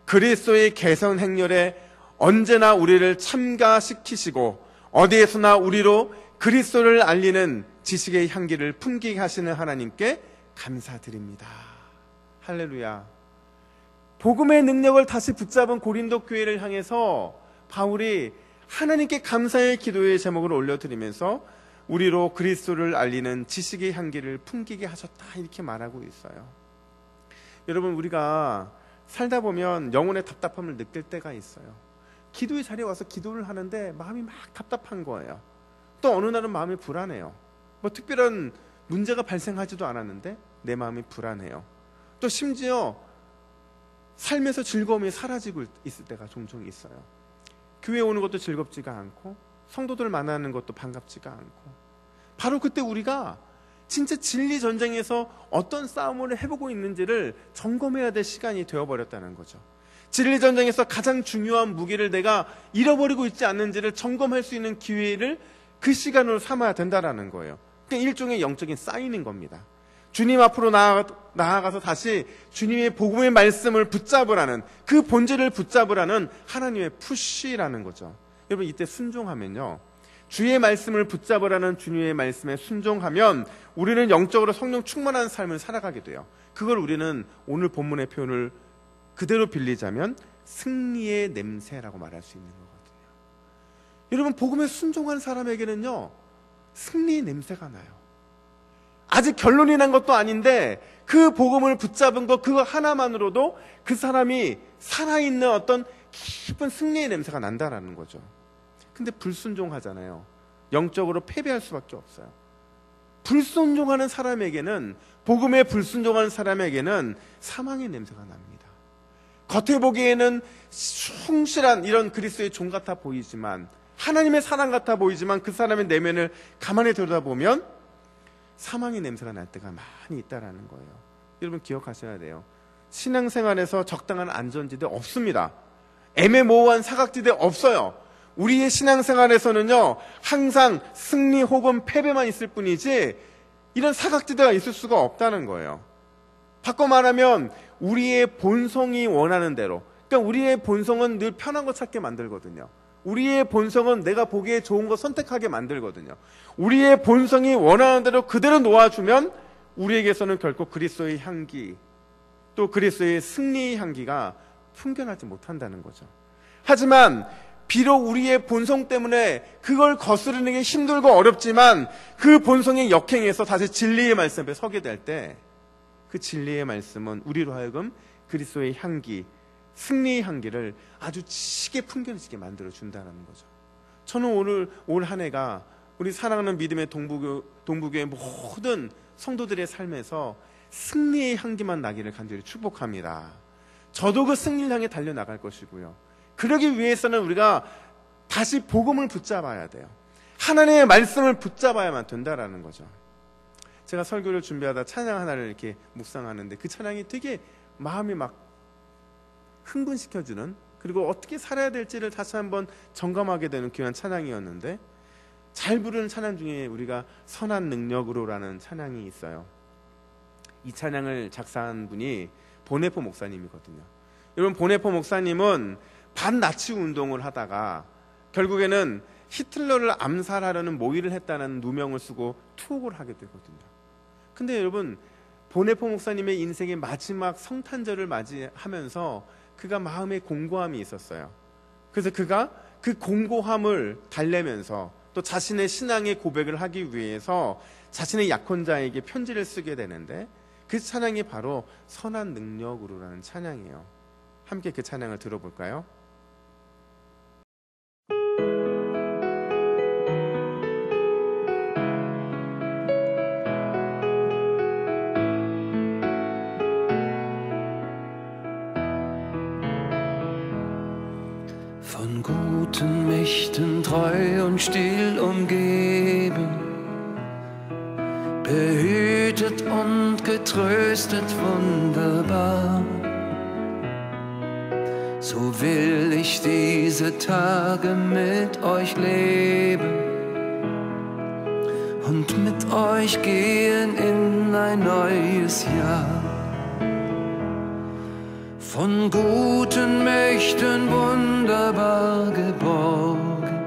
그리스도의 개선 행렬에 언제나 우리를 참가시키시고 어디에서나 우리로 그리스도를 알리는 지식의 향기를 풍기게 하시는 하나님께 감사드립니다. 할렐루야. 복음의 능력을 다시 붙잡은 고린도 교회를 향해서 바울이 하나님께 감사의 기도의 제목을 올려드리면서 우리로 그리스도를 알리는 지식의 향기를 풍기게 하셨다, 이렇게 말하고 있어요. 여러분, 우리가 살다 보면 영혼의 답답함을 느낄 때가 있어요. 기도의 자리에 와서 기도를 하는데 마음이 막 답답한 거예요. 또 어느 날은 마음이 불안해요. 뭐 특별한 문제가 발생하지도 않았는데 내 마음이 불안해요. 또 심지어 삶에서 즐거움이 사라지고 있을 때가 종종 있어요. 교회 오는 것도 즐겁지가 않고 성도들 만나는 것도 반갑지가 않고, 바로 그때 우리가 진짜 진리 전쟁에서 어떤 싸움을 해보고 있는지를 점검해야 될 시간이 되어버렸다는 거죠. 진리 전쟁에서 가장 중요한 무기를 내가 잃어버리고 있지 않는지를 점검할 수 있는 기회를 그 시간으로 삼아야 된다는 거예요. 그러니까 일종의 영적인 사인인 겁니다. 주님 앞으로 나아가서 다시 주님의 복음의 말씀을 붙잡으라는, 그 본질을 붙잡으라는 하나님의 푸시라는 거죠. 여러분, 이때 순종하면요, 주의 말씀을 붙잡으라는 주님의 말씀에 순종하면 우리는 영적으로 성령 충만한 삶을 살아가게 돼요. 그걸 우리는 오늘 본문의 표현을 그대로 빌리자면 승리의 냄새라고 말할 수 있는 거거든요. 여러분, 복음에 순종한 사람에게는요, 승리의 냄새가 나요. 아직 결론이 난 것도 아닌데 그 복음을 붙잡은 것, 그거 하나만으로도 그 사람이 살아있는 어떤 깊은 승리의 냄새가 난다라는 거죠. 근데 불순종하잖아요. 영적으로 패배할 수밖에 없어요. 불순종하는 사람에게는, 복음에 불순종하는 사람에게는 사망의 냄새가 납니다. 겉에 보기에는 충실한 이런 그리스도의 종 같아 보이지만, 하나님의 사랑 같아 보이지만 그 사람의 내면을 가만히 들여다보면 사망의 냄새가 날 때가 많이 있다라는 거예요. 여러분, 기억하셔야 돼요. 신앙생활에서 적당한 안전지대 없습니다. 애매모호한 사각지대 없어요. 우리의 신앙생활에서는요, 항상 승리 혹은 패배만 있을 뿐이지 이런 사각지대가 있을 수가 없다는 거예요. 바꿔 말하면 우리의 본성이 원하는 대로, 그러니까 우리의 본성은 늘 편한 거 찾게 만들거든요. 우리의 본성은 내가 보기에 좋은 거 선택하게 만들거든요. 우리의 본성이 원하는 대로 그대로 놓아주면 우리에게서는 결코 그리스도의 향기, 또 그리스도의 승리의 향기가 풍겨나지 못한다는 거죠. 하지만 비록 우리의 본성 때문에 그걸 거스르는 게 힘들고 어렵지만 그 본성의 역행에서 다시 진리의 말씀에 서게 될 때 그 진리의 말씀은 우리로 하여금 그리스도의 향기, 승리의 향기를 아주 지게 풍겨지게 만들어준다는 거죠. 저는 올 한 해가 우리 사랑하는 믿음의 동부교회 모든 성도들의 삶에서 승리의 향기만 나기를 간절히 축복합니다. 저도 그 승리를 향해 달려나갈 것이고요. 그러기 위해서는 우리가 다시 복음을 붙잡아야 돼요. 하나님의 말씀을 붙잡아야만 된다라는 거죠. 제가 설교를 준비하다 찬양 하나를 이렇게 묵상하는데 그 찬양이 되게 마음이 막 흥분시켜주는, 그리고 어떻게 살아야 될지를 다시 한번 점검하게 되는 귀한 찬양이었는데, 잘 부르는 찬양 중에 우리가 선한 능력으로라는 찬양이 있어요. 이 찬양을 작사한 분이 보네포 목사님이거든요. 여러분, 보네포 목사님은 반나치 운동을 하다가 결국에는 히틀러를 암살하려는 모의를 했다는 누명을 쓰고 투옥을 하게 되거든요. 근데 여러분, 보네포 목사님의 인생의 마지막 성탄절을 맞이하면서 그가 마음에 공고함이 있었어요. 그래서 그가 그 공고함을 달래면서 또 자신의 신앙의 고백을 하기 위해서 자신의 약혼자에게 편지를 쓰게 되는데, 그 찬양이 바로 선한 능력으로라는 찬양이에요. 함께 그 찬양을 들어볼까요? Von guten Mächten treu und still umgeben, behütet und getröstet wunderbar. So will ich diese Tage mit euch leben und mit euch gehen in ein neues Jahr. Von guten Mächten wunderbar geborgen,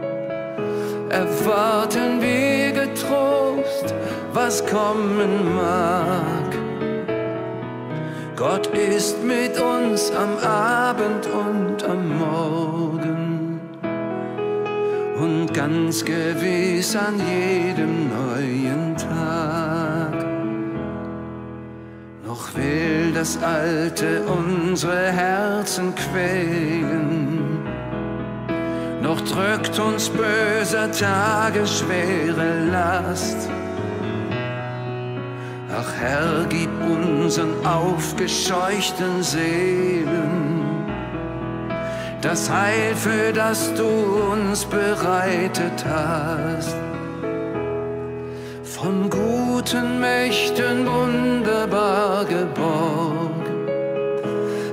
erwarten wir getrost, was kommen mag. Gott ist mit uns am Abend und am Morgen und ganz gewiss an jedem neuen Tag. Noch will das Alte unsere Herzen quälen, noch drückt uns böser Tage schwere Last. Ach Herr, gib unseren aufgescheuchten Seelen das Heil, für das du uns bereitet hast. Von guten Mächten wunderbar geborgen,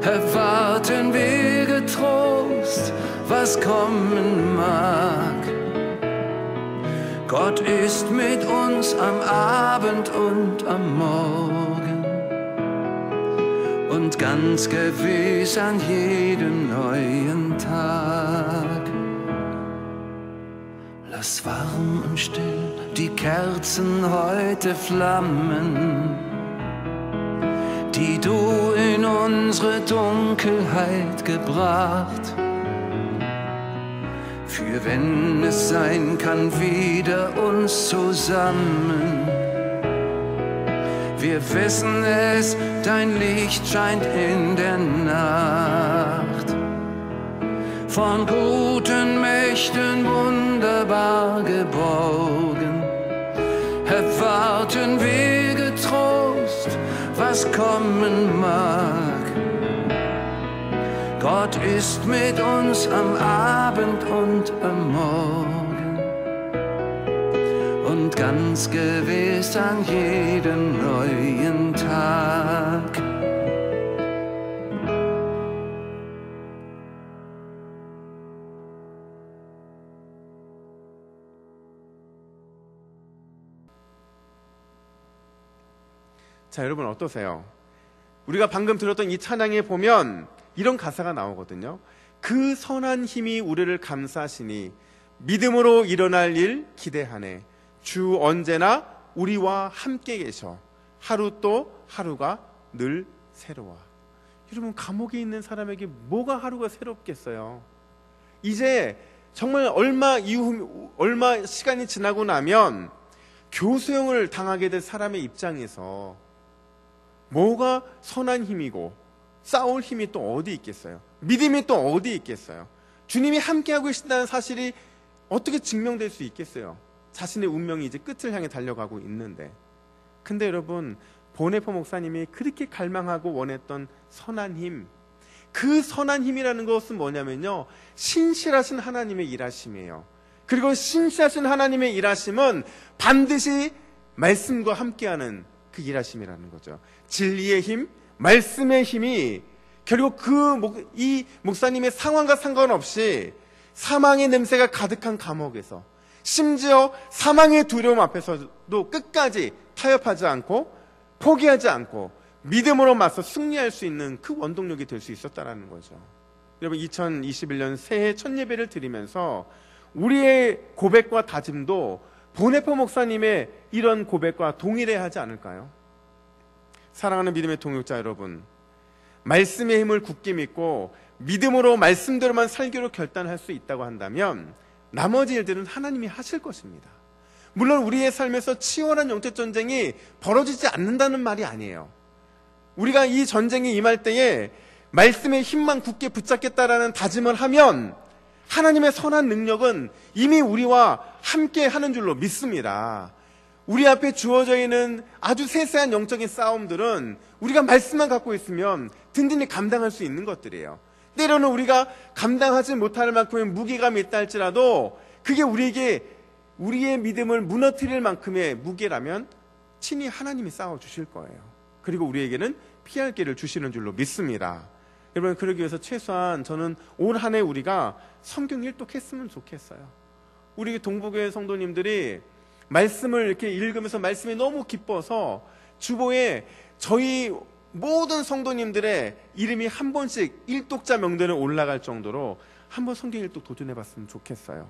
erwarten wir getrost, was kommen mag. Gott ist mit uns am Abend und am Morgen und ganz gewiss an jedem neuen Tag. Lass warm und still die Kerzen heute flammen, die du in unsere Dunkelheit gebracht. Für wenn es sein kann, wieder uns zusammen. Wir wissen es, dein Licht scheint in der Nacht. Von guten Mächten wunderbar geborgen, erwarten wir getrost, was kommen mag. Gott ist mit uns am Abend und am Morgen und ganz gewiss an jedem neuen Tag. 자, 여러분 어떠세요? 우리가 방금 들었던 이 찬양에 보면 이런 가사가 나오거든요. 그 선한 힘이 우리를 감싸시니 믿음으로 일어날 일 기대하네. 주 언제나 우리와 함께 계셔. 하루 또 하루가 늘 새로워. 여러분, 감옥에 있는 사람에게 뭐가 하루가 새롭겠어요? 이제 정말 얼마 시간이 지나고 나면 교수형을 당하게 될 사람의 입장에서 뭐가 선한 힘이고 싸울 힘이 또 어디 있겠어요? 믿음이 또 어디 있겠어요? 주님이 함께하고 계신다는 사실이 어떻게 증명될 수 있겠어요? 자신의 운명이 이제 끝을 향해 달려가고 있는데. 근데 여러분, 보네포 목사님이 그렇게 갈망하고 원했던 선한 힘, 그 선한 힘이라는 것은 뭐냐면요, 신실하신 하나님의 일하심이에요. 그리고 신실하신 하나님의 일하심은 반드시 말씀과 함께하는 그 일하심이라는 거죠. 진리의 힘, 말씀의 힘이 결국 이 목사님의 상황과 상관없이 사망의 냄새가 가득한 감옥에서, 심지어 사망의 두려움 앞에서도 끝까지 타협하지 않고 포기하지 않고 믿음으로 맞서 승리할 수 있는 그 원동력이 될 수 있었다는 거죠. 여러분, 2021년 새해 첫 예배를 드리면서 우리의 고백과 다짐도 보네포 목사님의 이런 고백과 동일해야 하지 않을까요? 사랑하는 믿음의 동역자 여러분, 말씀의 힘을 굳게 믿고 믿음으로 말씀대로만 살기로 결단할 수 있다고 한다면 나머지 일들은 하나님이 하실 것입니다. 물론 우리의 삶에서 치열한 영적 전쟁이 벌어지지 않는다는 말이 아니에요. 우리가 이 전쟁이 임할 때에 말씀의 힘만 굳게 붙잡겠다라는 다짐을 하면 하나님의 선한 능력은 이미 우리와 함께 하는 줄로 믿습니다. 우리 앞에 주어져 있는 아주 세세한 영적인 싸움들은 우리가 말씀만 갖고 있으면 든든히 감당할 수 있는 것들이에요. 때로는 우리가 감당하지 못할 만큼의 무게감이 있다 할지라도 그게 우리의 믿음을 무너뜨릴 만큼의 무게라면 친히 하나님이 싸워주실 거예요. 그리고 우리에게는 피할 길을 주시는 줄로 믿습니다. 여러분, 그러기 위해서 최소한 저는 올 한 해 우리가 성경 일독했으면 좋겠어요. 우리 동부교회 성도님들이 말씀을 이렇게 읽으면서 말씀이 너무 기뻐서 주보에 저희 모든 성도님들의 이름이 한 번씩 일독자 명단에 올라갈 정도로 한번 성경 일독 도전해봤으면 좋겠어요.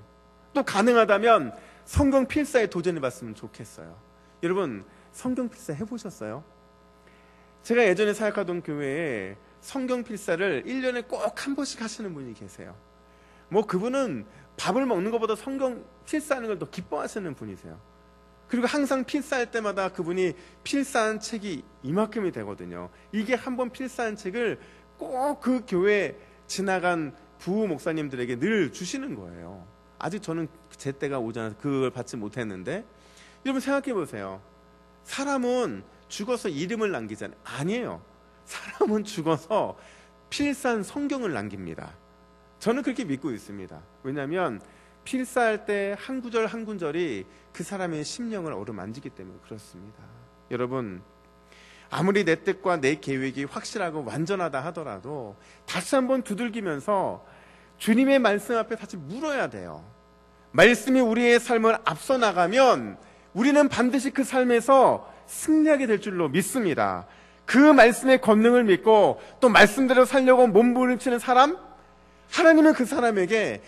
또 가능하다면 성경 필사에 도전해봤으면 좋겠어요. 여러분, 성경 필사 해보셨어요? 제가 예전에 사역하던 교회에 성경 필사를 1년에 꼭 한 번씩 하시는 분이 계세요. 뭐 그분은 밥을 먹는 것보다 성경 필사하는 걸 더 기뻐하시는 분이세요. 그리고 항상 필사할 때마다 그분이 필사한 책이 이만큼이 되거든요. 이게 한 번 필사한 책을 꼭 그 교회 지나간 부부 목사님들에게 늘 주시는 거예요. 아직 저는 제 때가 오지 않아서 그걸 받지 못했는데, 여러분 생각해 보세요. 사람은 죽어서 이름을 남기잖아요. 아니에요. 사람은 죽어서 필사한 성경을 남깁니다. 저는 그렇게 믿고 있습니다. 왜냐하면 필사할 때 한 구절 한 구절이 그 사람의 심령을 어루만지기 때문에 그렇습니다. 여러분, 아무리 내 뜻과 내 계획이 확실하고 완전하다 하더라도 다시 한번 두들기면서 주님의 말씀 앞에 다시 물어야 돼요. 말씀이 우리의 삶을 앞서 나가면 우리는 반드시 그 삶에서 승리하게 될 줄로 믿습니다. 그 말씀의 권능을 믿고 또 말씀대로 살려고 몸부림치는 사람, 하나님은 그 사람에게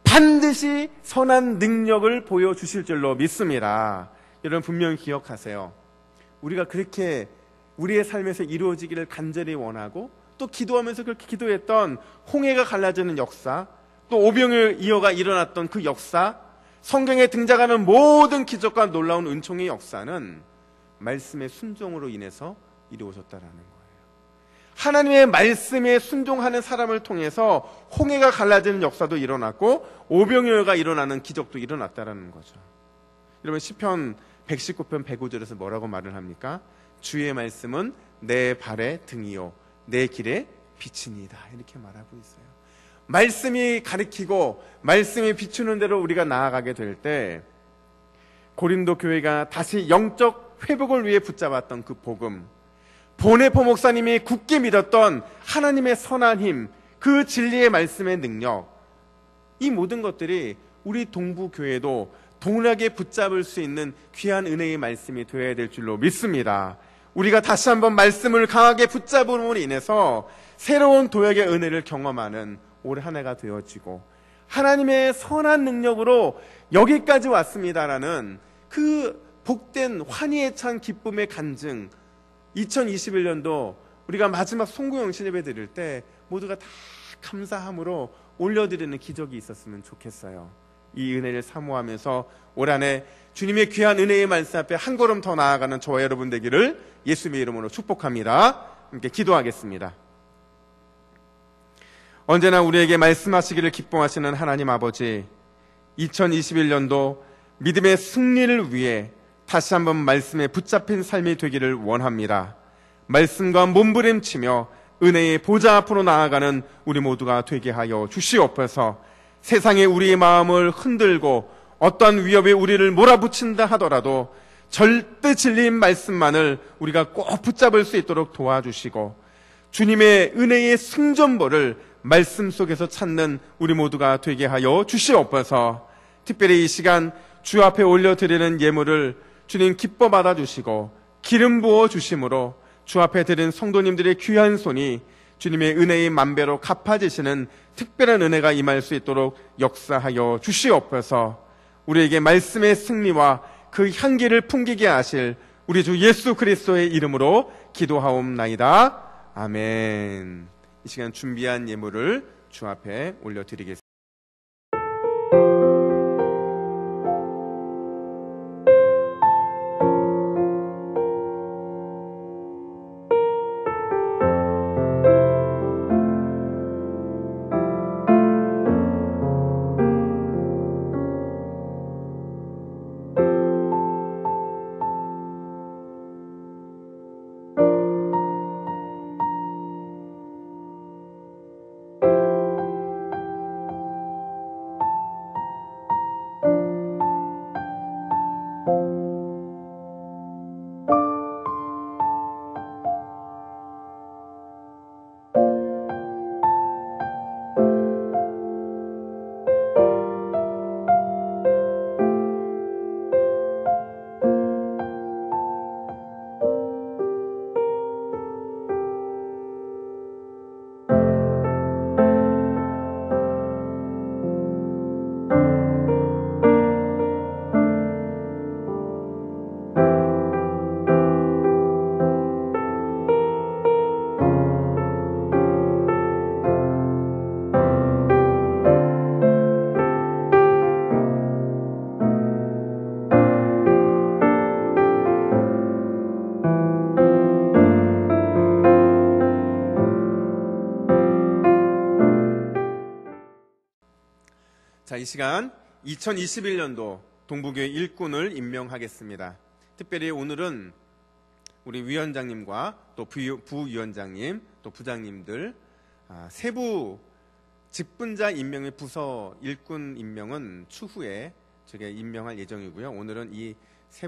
반드시 선한 능력을 보여주실 줄로 믿습니다. 여러분, 분명히 기억하세요. 우리가 그렇게 우리의 삶에서 이루어지기를 간절히 원하고 또 기도하면서 그렇게 기도했던 홍해가 갈라지는 역사, 또 오병이어 이어가 일어났던 그 역사, 성경에 등장하는 모든 기적과 놀라운 은총의 역사는 말씀의 순종으로 인해서 이루어졌다라는 거예요. 하나님의 말씀에 순종하는 사람을 통해서 홍해가 갈라지는 역사도 일어났고 오병이어가 일어나는 기적도 일어났다라는 거죠. 여러분, 시편 119편 105절에서 뭐라고 말을 합니까? 주의 말씀은 내 발의 등이요 내 길의 빛이니이다, 이렇게 말하고 있어요. 말씀이 가리키고 말씀이 비추는 대로 우리가 나아가게 될 때 고린도 교회가 다시 영적 회복을 위해 붙잡았던 그 복음, 보네포 목사님이 굳게 믿었던 하나님의 선한 힘, 그 진리의 말씀의 능력, 이 모든 것들이 우리 동부교회도 동일하게 붙잡을 수 있는 귀한 은혜의 말씀이 되어야 될 줄로 믿습니다. 우리가 다시 한번 말씀을 강하게 붙잡음으로 인해서 새로운 도약의 은혜를 경험하는 올 한 해가 되어지고, 하나님의 선한 능력으로 여기까지 왔습니다라는 그 복된 환희에 찬 기쁨의 간증, 2021년도 우리가 마지막 송구영신 예배 드릴 때 모두가 다 감사함으로 올려드리는 기적이 있었으면 좋겠어요. 이 은혜를 사모하면서 올 한 해 주님의 귀한 은혜의 말씀 앞에 한 걸음 더 나아가는 저와 여러분 되기를 예수님의 이름으로 축복합니다. 함께 기도하겠습니다. 언제나 우리에게 말씀하시기를 기뻐하시는 하나님 아버지, 2021년도 믿음의 승리를 위해 다시 한번 말씀에 붙잡힌 삶이 되기를 원합니다. 말씀과 몸부림치며 은혜의 보좌 앞으로 나아가는 우리 모두가 되게 하여 주시옵소서. 세상에 우리의 마음을 흔들고 어떤 위협이 우리를 몰아붙인다 하더라도 절대 진리인 말씀만을 우리가 꼭 붙잡을 수 있도록 도와주시고, 주님의 은혜의 승전보를 말씀 속에서 찾는 우리 모두가 되게 하여 주시옵소서. 특별히 이 시간 주 앞에 올려드리는 예물을 주님 기뻐 받아주시고 기름 부어 주심으로 주 앞에 드린 성도님들의 귀한 손이 주님의 은혜의 만배로 갚아지시는 특별한 은혜가 임할 수 있도록 역사하여 주시옵소서. 우리에게 말씀의 승리와 그 향기를 풍기게 하실 우리 주 예수 그리스도의 이름으로 기도하옵나이다. 아멘. 이 시간 준비한 예물을 주 앞에 올려드리겠습니다. 자, 이 시간 2021년도 동부교회 일꾼을 임명하겠습니다. 특별히 오늘은 우리 위원장님과 또 부위원장님, 또 부장님들 세부 직분자 임명의 부서 일꾼 임명은 추후에 저희가 임명할 예정이고요. 오늘은 이 세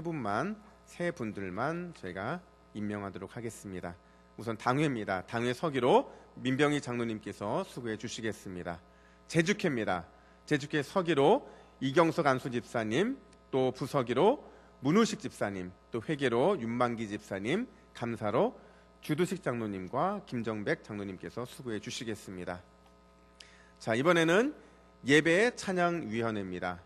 분들만 저희가 임명하도록 하겠습니다. 우선 당회입니다. 당회 서기로 민병희 장로님께서 수고해 주시겠습니다. 제주회입니다. 제주회 서기로 이경석 안수 집사님, 또 부서기로 문우식 집사님, 또 회계로 윤만기 집사님, 감사로 주두식 장로님과 김정백 장로님께서 수고해 주시겠습니다. 자, 이번에는 예배 찬양위원회입니다.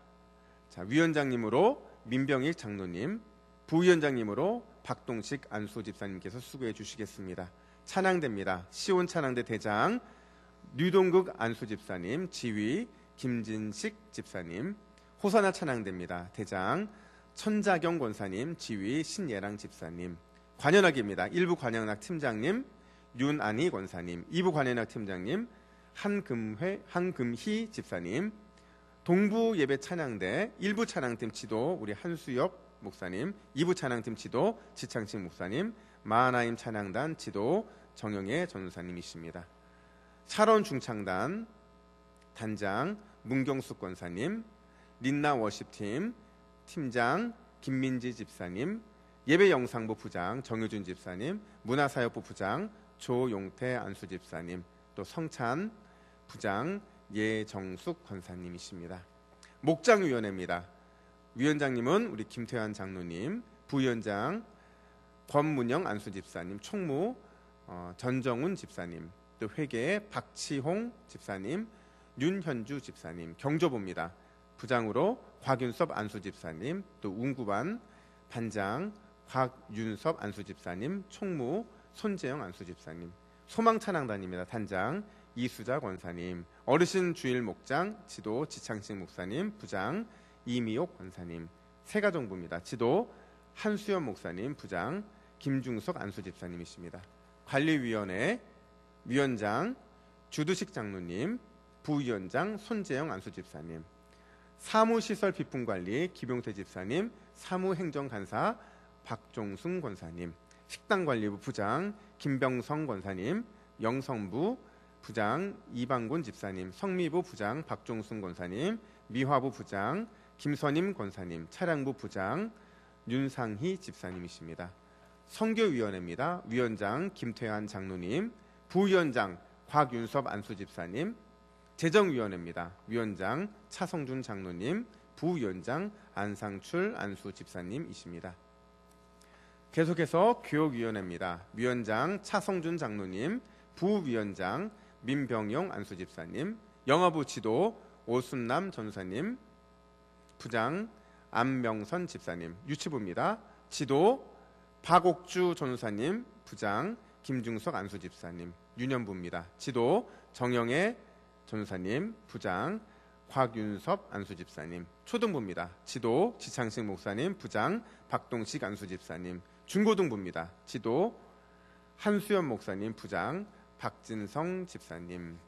자, 위원장님으로 민병익 장로님, 부위원장님으로 박동식 안수 집사님께서 수고해 주시겠습니다. 찬양대입니다. 시온 찬양대 대장 류동극 안수 집사님, 지휘 김진식 집사님. 호사나 찬양대입니다. 대장 천자경 권사님, 지휘 신예랑 집사님. 관현악입니다. 1부 관현악 팀장님 윤안희 권사님, 2부 관현악 팀장님 한금희 집사님. 동부 예배 찬양대 1부 찬양팀 지도 우리 한수엽 목사님, 2부 찬양팀 지도 지창식 목사님, 마하나임 찬양단 지도 정영애 전사님이십니다. 차론 중창단 단장 문경숙 권사님, 린나 워십팀 팀장 김민지 집사님, 예배영상부 부장 정효준 집사님, 문화사역부 부장 조용태 안수 집사님, 또 성찬 부장 예정숙 권사님이십니다. 목장위원회입니다. 위원장님은 우리 김태환 장로님, 부위원장 권문영 안수집사님, 총무 전정훈 집사님, 또 회계 박치홍 집사님, 윤현주 집사님, 경조부입니다. 부장으로 곽윤섭 안수집사님, 또 운구반 반장 곽윤섭 안수집사님, 총무 손재영 안수집사님, 소망찬양단입니다. 단장 이수자 권사님, 어르신 주일 목장 지도 지창식 목사님, 부장 이미옥 권사님, 세가정부입니다. 지도 한수연 목사님, 부장 김중석 안수집사님이십니다. 관리위원회 위원장 주두식 장로님, 부위원장 손재영 안수집사님, 사무시설 비품관리 김용태 집사님, 사무행정간사 박종순 권사님, 식당관리부 부장 김병성 권사님, 영성부 부장 이방곤 집사님, 성미부 부장 박종순 권사님, 미화부 부장 김선임 권사님, 차량부 부장 윤상희 집사님이십니다. 선교위원회입니다. 위원장 김태환 장로님, 부위원장 곽윤섭 안수집사님, 재정위원회입니다. 위원장 차성준 장로님, 부위원장 안상출 안수집사님이십니다. 계속해서 교육위원회입니다. 위원장 차성준 장로님, 부위원장 민병용 안수집사님, 영어부 지도 오순남 전사님, 부장 안명선 집사님, 유치부입니다. 지도 박옥주 전사님, 부장 김중석 안수집사님, 유년부입니다. 지도 정영애 전사님, 부장 곽윤섭 안수집사님, 초등부입니다. 지도 지창식 목사님, 부장 박동식 안수집사님, 중고등부입니다. 지도 한수연 목사님, 부장 박진성 집사님,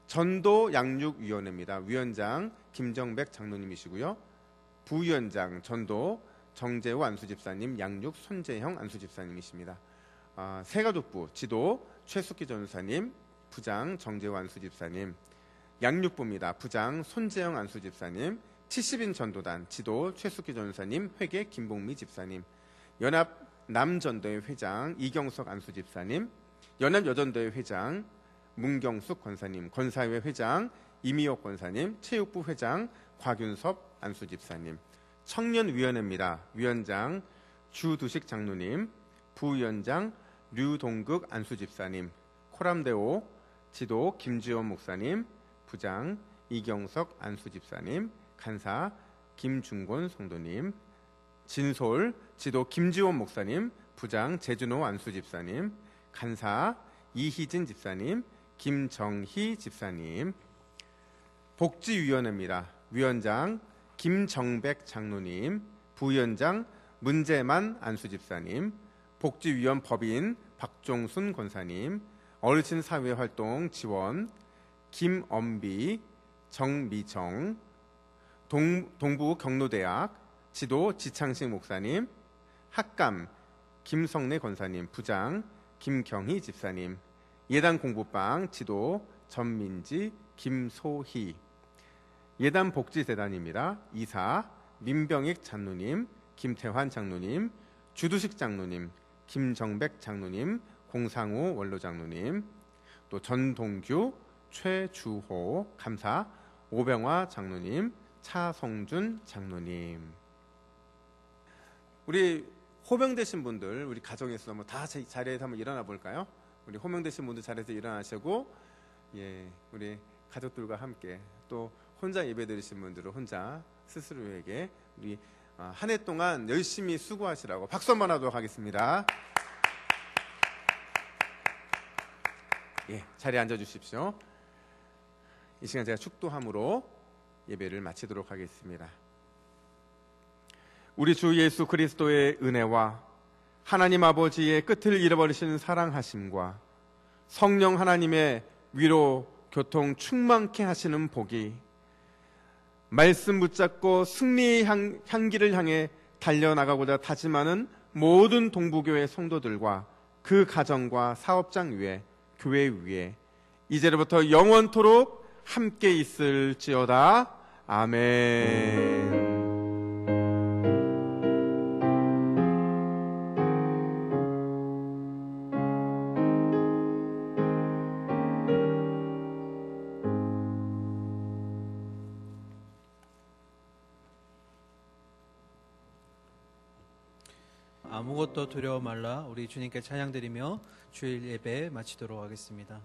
전도 양육위원회입니다. 위원장 김정백 장로님이시고요. 부위원장 전도 정재호 안수집사님, 양육 손재형 안수집사님이십니다. 세가족부 지도 최숙기 전사님, 부장 정재호 안수집사님, 양육부입니다. 부장 손재영 안수집사님, 70인 전도단 지도 최숙기 전사님, 회계 김봉미 집사님, 연합 남전도회 회장 이경석 안수집사님, 연합 여전도회 회장 문경숙 권사님, 권사회 회장 이미옥 권사님, 체육부 회장 곽윤섭 안수집사님, 청년위원회입니다. 위원장 주두식 장로님, 부위원장 류동극 안수집사님, 코람데오 지도 김지원 목사님, 부장 이경석 안수집사님, 간사 김중곤 성도님, 진솔 지도 김지원 목사님, 부장 재준호 안수집사님, 간사 이희진 집사님, 김정희 집사님, 복지위원회입니다. 위원장 김정백 장로님, 부위원장 문재만 안수집사님, 복지위원 법인 박종순 권사님, 어르신사회활동 지원 김엄비, 정미정, 동부 경로대학 지도 지창식 목사님, 학감 김성래 권사님, 부장 김경희 집사님, 예단 공부방 지도 전민지 김소희, 예단 복지재단입니다. 이사 민병익 장로님, 김태환 장로님, 주두식 장로님, 김정백 장로님, 공상우 원로 장로님, 또 전동규, 최주호 감사, 오병화 장로님, 차성준 장로님. 우리 호명되신 분들, 우리 가정에서 한번 다 자리에서 한번 일어나 볼까요? 우리 호명되신 분들 자리에서 일어나시고, 예, 우리 가족들과 함께, 또 혼자 예배드리신 분들은 혼자 스스로에게 우리 한 해 동안 열심히 수고하시라고 박수 한번 하도록 하겠습니다. 예, 자리에 앉아 주십시오. 이 시간 제가 축도함으로 예배를 마치도록 하겠습니다. 우리 주 예수 그리스도의 은혜와 하나님 아버지의 끝을 잃어버리신 사랑하심과 성령 하나님의 위로 교통 충만케 하시는 복이 말씀 붙잡고 승리의 향기를 향해 달려나가고자 다짐하는 모든 동부교회 성도들과 그 가정과 사업장 위에, 교회 위에 이제로부터 영원토록 함께 있을지어다. 아멘. 아무것도 두려워 말라. 우리 주님께 찬양드리며 주일 예배 마치도록 하겠습니다.